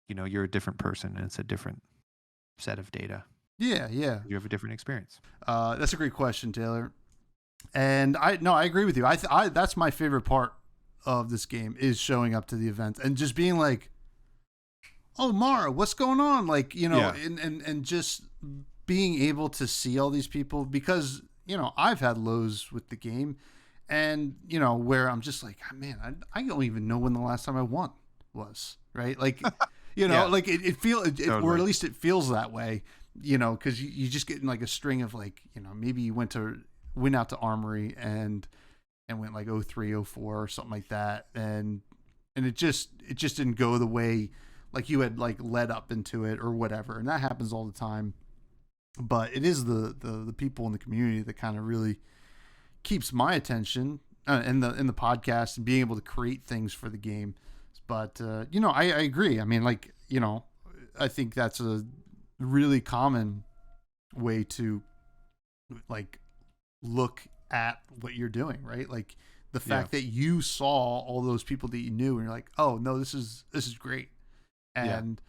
you're a different person and it's a different set of data. Yeah. You have a different experience. That's a great question, Taylor. And I agree with you. I that's my favorite part of this game is showing up to the event and just being like, oh, Morrow, what's going on? Like, and just being able to see all these people, because, I've had lows with the game and, where I'm just like, oh, man, I don't even know when the last time I won was, right? Like, like it feels, totally. Or at least it feels that way, because you just get in like a string of like, maybe you went out to Armory and went like 03, 04 or something like that. And it just didn't go the way like you had like led up into it or whatever. And that happens all the time. But it is the people in the community that kind of really keeps my attention in the podcast and being able to create things for the game. But, I agree. I mean, like, I think that's a really common way to like look at what you're doing, right? Like the fact that you saw all those people that you knew and you're like, oh no, this is great. And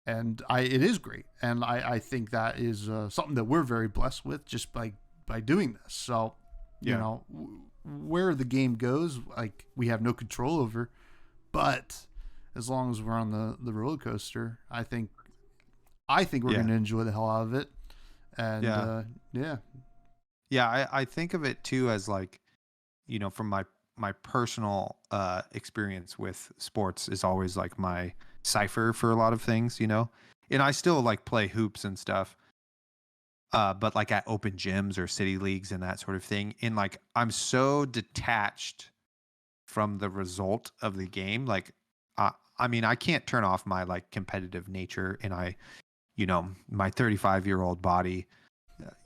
it is great. And I think that is something that we're very blessed with just by doing this. So, where the game goes, like we have no control over, but as long as we're on the roller coaster, I think we're going to enjoy the hell out of it. And I think of it too as like, from my personal experience with sports is always like my cipher for a lot of things, and I still like play hoops and stuff, but like at open gyms or city leagues and that sort of thing. And like, I'm so detached from the result of the game. Like, I mean, I can't turn off my like competitive nature, and my 35-year-old body,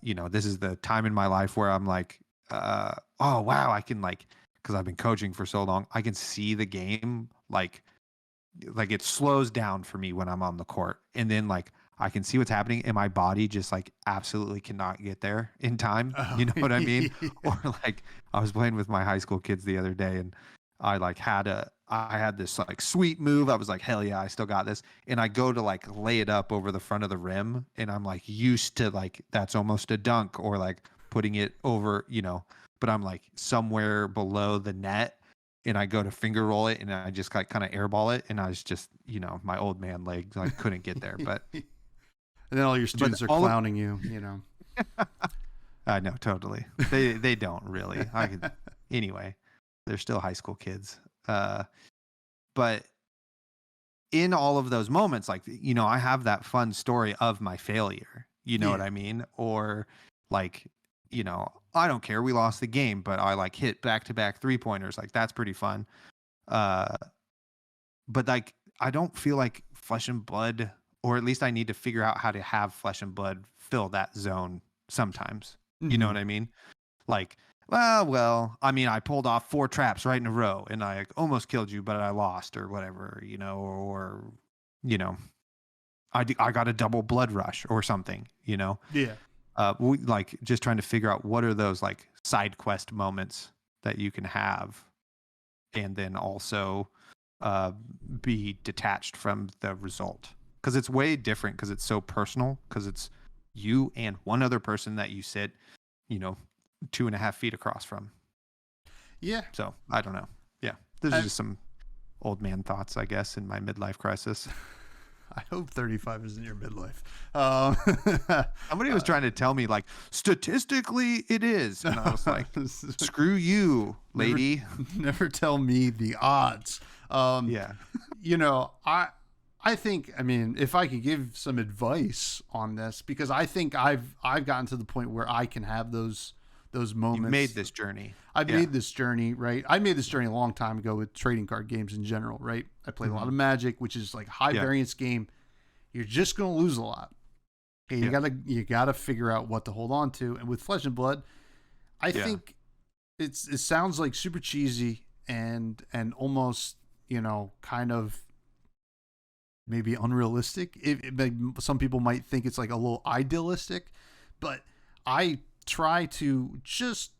this is the time in my life where I'm like, oh wow, I can like, because I've been coaching for so long, I can see the game like it slows down for me when I'm on the court, and then like I can see what's happening, and my body just like absolutely cannot get there in time. Oh, You know what I mean? yeah. Or like I was playing with my high school kids the other day, and I had this like sweet move. I was like, hell yeah, I still got this. And I go to like lay it up over the front of the rim, and I'm like used to like that's almost a dunk, or like putting it over, but I'm like somewhere below the net, and I go to finger roll it, and I just like kind of airball it, and I was just, my old man legs like couldn't get there. But And then all your students are clowning you, I know, totally. They don't really. Anyway, they're still high school kids. But in all of those moments, like, I have that fun story of my failure. You know what I mean? Or like, I don't care. We lost the game, but I like hit back-to-back 3-pointers. Like that's pretty fun. But like, I don't feel like Flesh and Blood, or at least I need to figure out how to have Flesh and Blood fill that zone sometimes. Mm-hmm. You know what I mean? Like, well, I mean, I pulled off 4 traps right in a row, and I almost killed you, but I lost, or whatever, or I got a double blood rush or something, Yeah. we like just trying to figure out what are those like side quest moments that you can have, and then also be detached from the result, because it's way different, because it's so personal, because it's you and one other person that you sit 2.5 feet across from. Yeah. So I don't know. Yeah, this is just some old man thoughts, I guess, in my midlife crisis. I hope 35 isn't your midlife. Somebody was trying to tell me, like, statistically it is. And I was like, screw you, lady. Never tell me the odds. Yeah. I think, I mean, if I could give some advice on this, because I think I've gotten to the point where I can have those moments. You made this journey. I've made this journey, right? I made this journey a long time ago with trading card games in general, right? I played a lot of Magic, which is like a high variance game. You're just going to lose a lot. Okay, you gotta figure out what to hold on to. And with Flesh and Blood, I think it sounds like super cheesy and almost, kind of maybe unrealistic. Some people might think it's like a little idealistic, but I try to just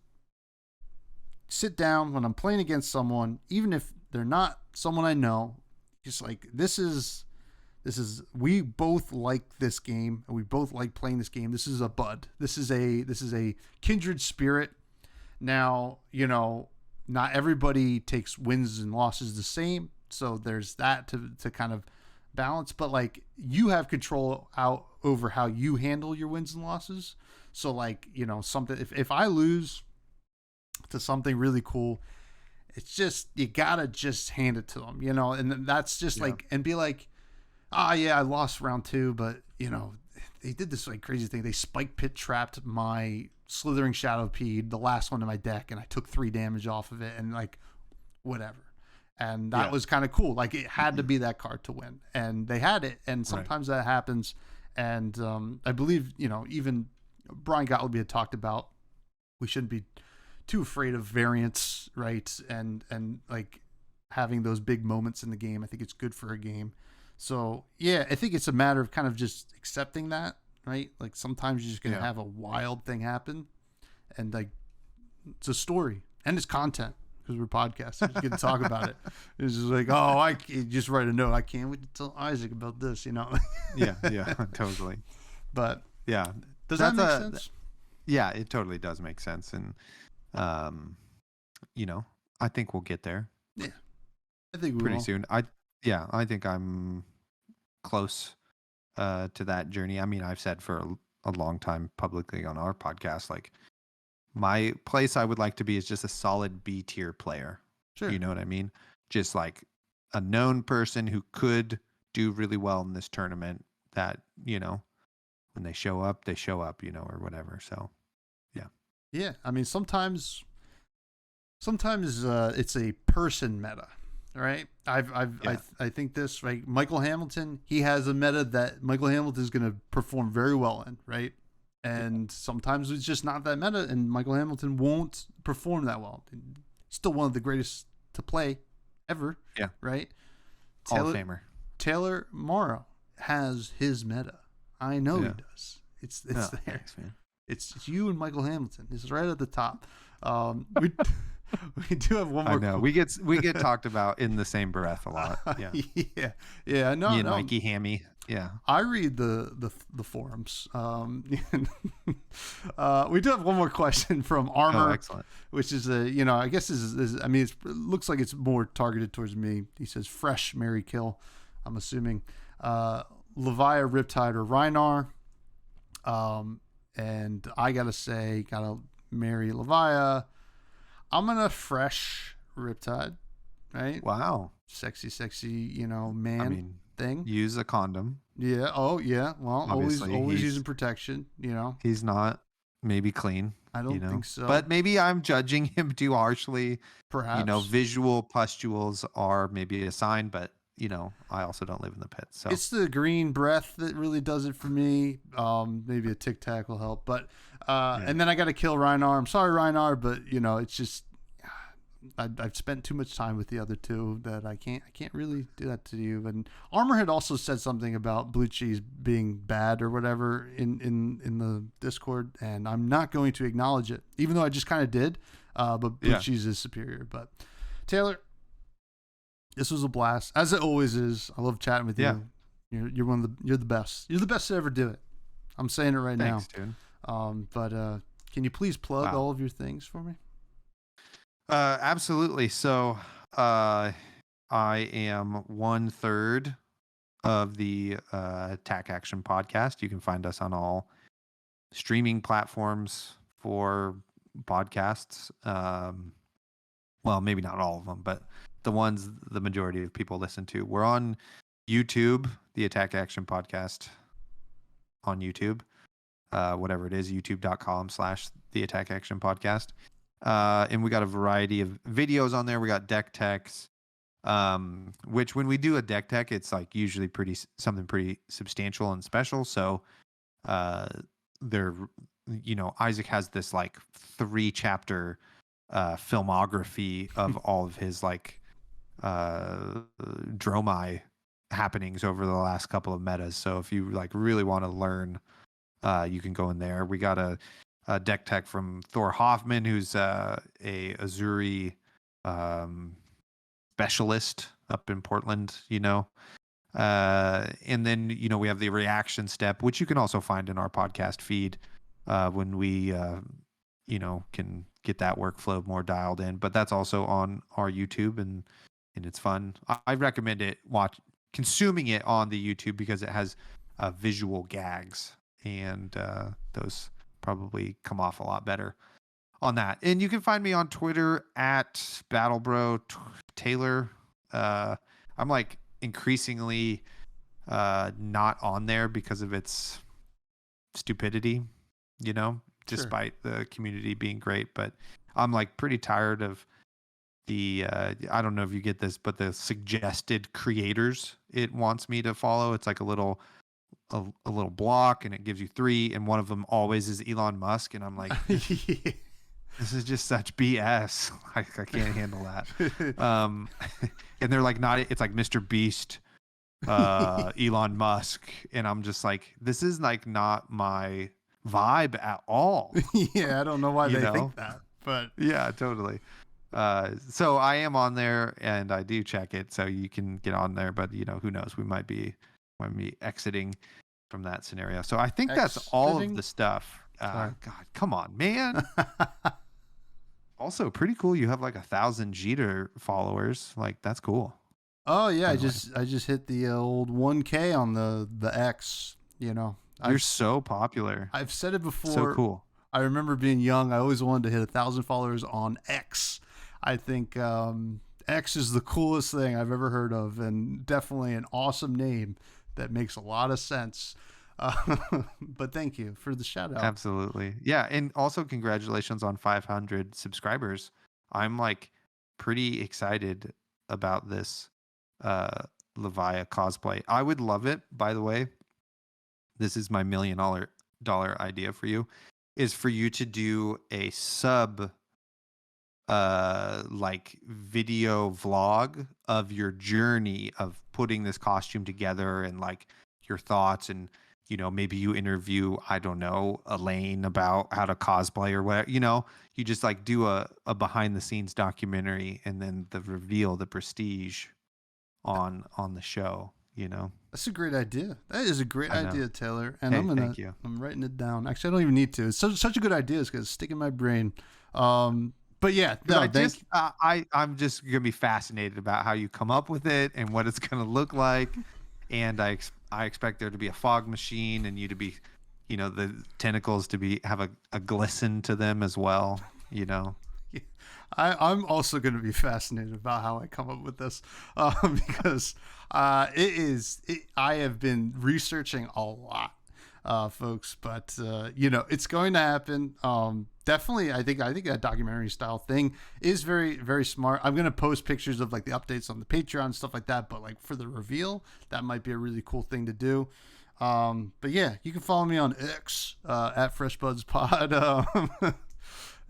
sit down when I'm playing against someone, even if they're not someone I know, just like we both like this game, and we both like playing this game. This is a bud. This is a kindred spirit. Now, not everybody takes wins and losses the same, so there's that to kind of balance, but like you have control out over how you handle your wins and losses. So like, something, if I lose to something really cool, it's just, you gotta just hand it to them, and that's just like, and be like, I lost round 2, but they did this like crazy thing. They spike pit trapped my Slithering Shadowpede, the last one in my deck, and I took 3 damage off of it, and like, whatever. And that was kind of cool. Like, it had to be that card to win, and they had it. And sometimes that happens. And I believe, even Brian Gottlieb had talked about, we shouldn't be too afraid of variance, right? And like having those big moments in the game. I think it's good for a game. So yeah, I think it's a matter of kind of just accepting that, right? Like sometimes you're just gonna have a wild thing happen, and like it's a story and it's content. Because we're podcasting, you can talk about it. It's just like, I just write a note. I can't wait to tell Isaac about this, Yeah, totally. But yeah, does that make sense? Yeah, it totally does make sense, and I think we'll get there. Yeah, I think we pretty will. soon. I think I'm close to that journey. I mean, I've said for a long time publicly on our podcast, like, my place I would like to be is just a solid B tier player. Sure. You know what I mean? Just like a known person who could do really well in this tournament, that, when they show up, or whatever. So, yeah. Yeah. I mean, sometimes sometimes it's a person meta, right? Yeah. I think this, right? Michael Hamilton, he has a meta that Michael Hamilton is going to perform very well in, right? And sometimes it's just not that meta, and Michael Hamilton won't perform that well. Still one of the greatest to play ever, Yeah. right? Hall of Famer. Taylor Morrow has his meta. I know he Yeah. does. It's Oh, there. thanks, man. It's you and Michael Hamilton. It's right at the top. We we do have one more. I know. We get talked about in the same breath a lot. Yeah. Yeah. No, Me and no. Mikey Hammy. Yeah. I read the forums. We do have one more question from Armor, Oh, excellent. which is I guess is I mean, it looks like it's more targeted towards me. He says, "Fresh Mary Kill." I'm assuming Levia, Riptide, or Rhinar. And I gotta marry Levia. I'm gonna fresh Riptide, right? Wow. Sexy, man I mean, thing. use a condom. Yeah. Oh, yeah. Well, Obviously, always using protection. He's not maybe clean. I don't think so. But maybe I'm judging him too harshly. Perhaps. Visual pustules are maybe a sign, but I also don't live in the pit. So It's the green breath that really does it for me. Maybe a Tic Tac will help, but and then I got to kill Rhinar. I'm sorry, Rhinar, but it's just I've spent too much time with the other two that I can't really do that to you. And Armor had also said something about blue cheese being bad or whatever in the Discord, and I'm not going to acknowledge it, even though I just kind of did. But blue cheese is superior. But Taylor, this was a blast, as it always is. I love chatting with you. You're the best. You're the best to ever do it. I'm saying it right Thanks, now. Dude. But can you please plug all of your things for me? Absolutely. So I am 1/3 of the Attack Action podcast. You can find us on all streaming platforms for podcasts. Well, maybe not all of them, but the ones the majority of people listen to. We're on YouTube, the Attack Action podcast on YouTube. Whatever it is, youtube.com/the Attack Action podcast. And we got a variety of videos on there. We got deck techs, which when we do a deck tech, it's like usually something pretty substantial and special. So Isaac has this like 3-chapter filmography of all of his like Dromai happenings over the last couple of metas. So if you like really want to learn, you can go in there. We got a deck tech from Thor Hoffman, who's a Azuri specialist up in Portland, and then we have the reaction step, which you can also find in our podcast feed when we can get that workflow more dialed in. But that's also on our YouTube, and it's fun. I recommend consuming it on the YouTube because it has visual gags, and those probably come off a lot better on that. And you can find me on Twitter at BattleBro Taylor. I'm like increasingly not on there because of its stupidity, despite the community being great. But I'm like pretty tired of the I don't know if you get this, but the suggested creators it wants me to follow. It's like a little block, and it gives you 3, and one of them always is Elon Musk, and I'm like, this is just such BS. I can't handle that. And they're like, it's like Mr. Beast, Elon Musk, and I'm just like, this is like not my vibe at all. Yeah, I don't know why they think that, but yeah, totally. So I am on there, and I do check it, so you can get on there, but who knows, we might be exiting from that scenario. So I think that's all of the stuff. God, come on, man. Also pretty cool. You have like 1,000 Jeter followers. Like, that's cool. Oh yeah, I just hit the old 1K on the X. You're so popular. I've said it before. So cool. I remember being young. I always wanted to hit 1,000 followers on X. I think X is the coolest thing I've ever heard of, and definitely an awesome name that makes a lot of sense. But thank you for the shout out. Absolutely. Yeah. And also congratulations on 500 subscribers I'm like pretty excited about this Levia cosplay. I would love it, by the way. This is my $1 million idea for you, is for you to do a sub like video vlog of your journey of putting this costume together and like your thoughts, and maybe you interview, I don't know, Elaine about how to cosplay or whatever. You just like do a behind the scenes documentary and then the reveal, the prestige on the show. That's a great idea. That is a great I know. idea, Taylor. And Hey, thank you. I'm writing it down. Actually, I don't even need to. It's such a good idea. It's gonna stick in my brain. But yeah, no, I'm just gonna be fascinated about how you come up with it and what it's gonna look like, and I expect there to be a fog machine and you to be, the tentacles to have a glisten to them as well. I'm also going to be fascinated about how I come up with this, because I have been researching a lot, folks, but it's going to happen. Definitely, I think that documentary style thing is very, very smart. I'm going to post pictures of like the updates on the Patreon and stuff like that, but like for the reveal, that might be a really cool thing to do. But yeah, you can follow me on X at FreshBudsPod.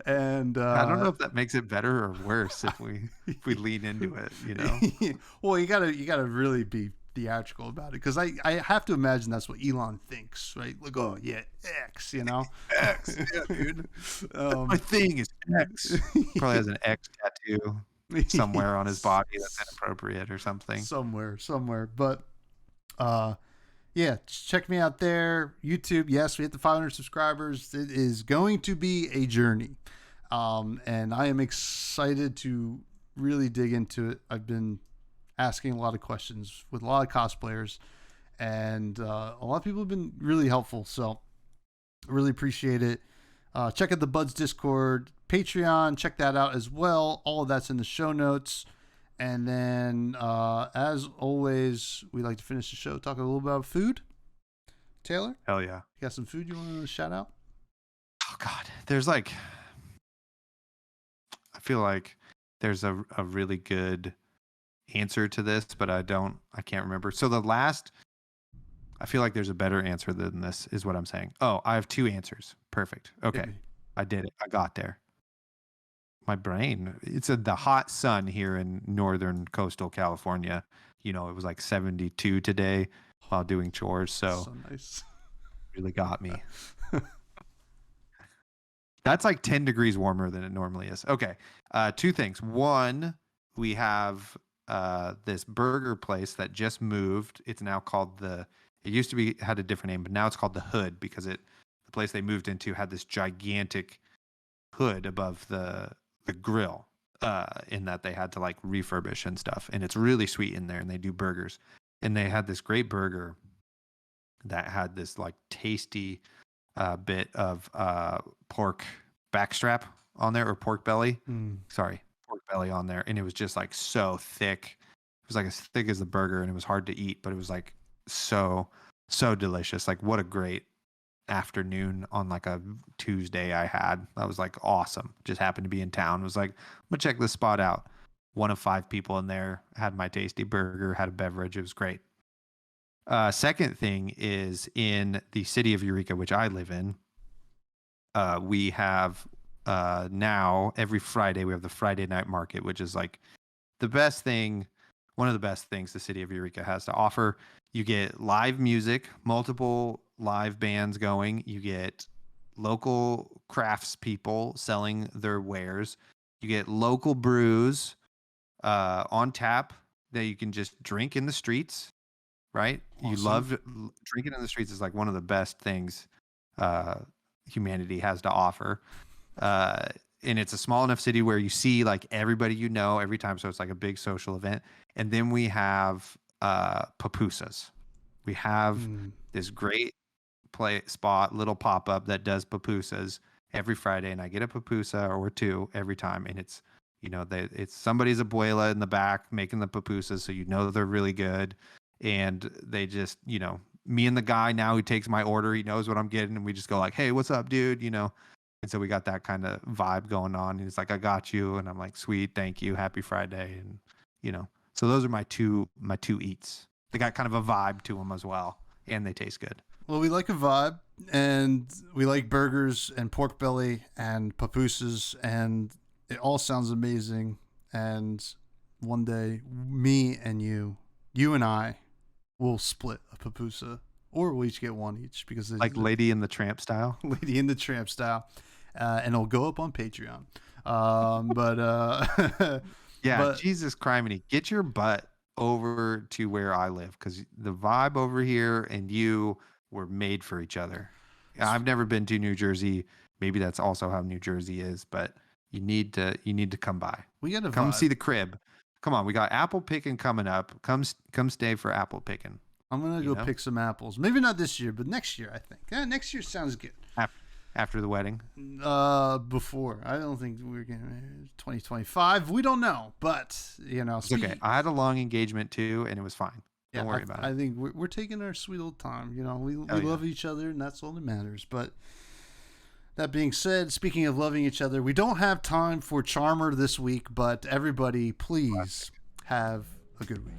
And I don't know if that makes it better or worse if we lean into it. Well, you gotta really be theatrical about it, because I have to imagine that's what Elon thinks, right? Like, oh yeah, X, X, yeah, dude. My thing is X. Probably has an X tattoo somewhere on his body that's inappropriate or something. Somewhere. But yeah, check me out there. YouTube, yes, we hit the 500 subscribers. It is going to be a journey. And I am excited to really dig into it. I've been asking a lot of questions with a lot of cosplayers, and a lot of people have been really helpful. So I really appreciate it. Check out the Buds Discord, Patreon. Check that out as well. All of that's in the show notes. And then, as always, we like to finish the show talking a little about food. Taylor? Hell yeah. You got some food you want to shout out? Oh, God. There's I feel like there's a really good answer to this, but I can't remember. So I feel like there's a better answer than this is what I'm saying. Oh, I have two answers. Perfect. Okay. I did it. I got there. My brain, it's the hot sun here in northern coastal California. It was like 72 today while doing chores. So nice. Really got me. That's like 10 degrees warmer than it normally is. Okay. Two things. One, we have this burger place that just moved. It's now called it used to had a different name, but now it's called the Hood, because the place they moved into had this gigantic hood above the grill, in that they had to like refurbish and stuff. And it's really sweet in there, and they do burgers. And they had this great burger that had this like tasty bit of pork backstrap on there, or pork belly. Sorry, pork belly on there. And it was just like so thick. It was like as thick as the burger, and it was hard to eat, but it was like so delicious. Like, what a great afternoon on like a Tuesday I had. That was like awesome. Just happened to be in town. Was like, I'm gonna check this spot out. One of 5 people in there, had my tasty burger, had a beverage. It was great. Second thing is, in the city of Eureka, which I live in, we have now every Friday we have the Friday night market, which is like one of the best things the city of Eureka has to offer. You get live music, multiple live bands going. You get local crafts people selling their wares. You get local brews on tap that you can just drink in the streets, right? Awesome. You love drinking in the streets is like one of the best things humanity has to offer. And it's a small enough city where you see like everybody every time, so it's like a big social event. And then we have pupusas. We have this great little pop-up that does pupusas every Friday, and I get a pupusa or 2 every time, and it's it's somebody's abuela in the back making the pupusas, so they're really good. And they just me and the guy now who takes my order, he knows what I'm getting, and we just go like, hey, what's up, dude? And so we got that kind of vibe going on. He's like, I got you. And I'm like, sweet, thank you. Happy Friday. And, so those are my two eats. They got kind of a vibe to them as well. And they taste good. Well, we like a vibe, and we like burgers and pork belly and pupusas, and it all sounds amazing. And one day, me and you and I will split a pupusa, or we'll each get one each because Like Lady in the Tramp style. Lady in the Tramp style, and it'll go up on Patreon. Yeah, but Jesus criminy, get your butt over to where I live because the vibe over here and you were made for each other. I've never been to New Jersey. Maybe that's also how New Jersey is, but you need to come by. we got to Come see the crib. Come on, we got apple picking coming up. Come stay for apple picking. I'm gonna go pick some apples. Maybe not this year, but next year I think. Yeah, next year sounds good. After the wedding. Before I don't think we're gonna 2025. We don't know, but It's okay. I had a long engagement too, and it was fine. Don't worry about it. I think we're taking our sweet old time. We love each other, and that's all that matters. But that being said, speaking of loving each other, we don't have time for Charmer this week. But everybody, please have a good week.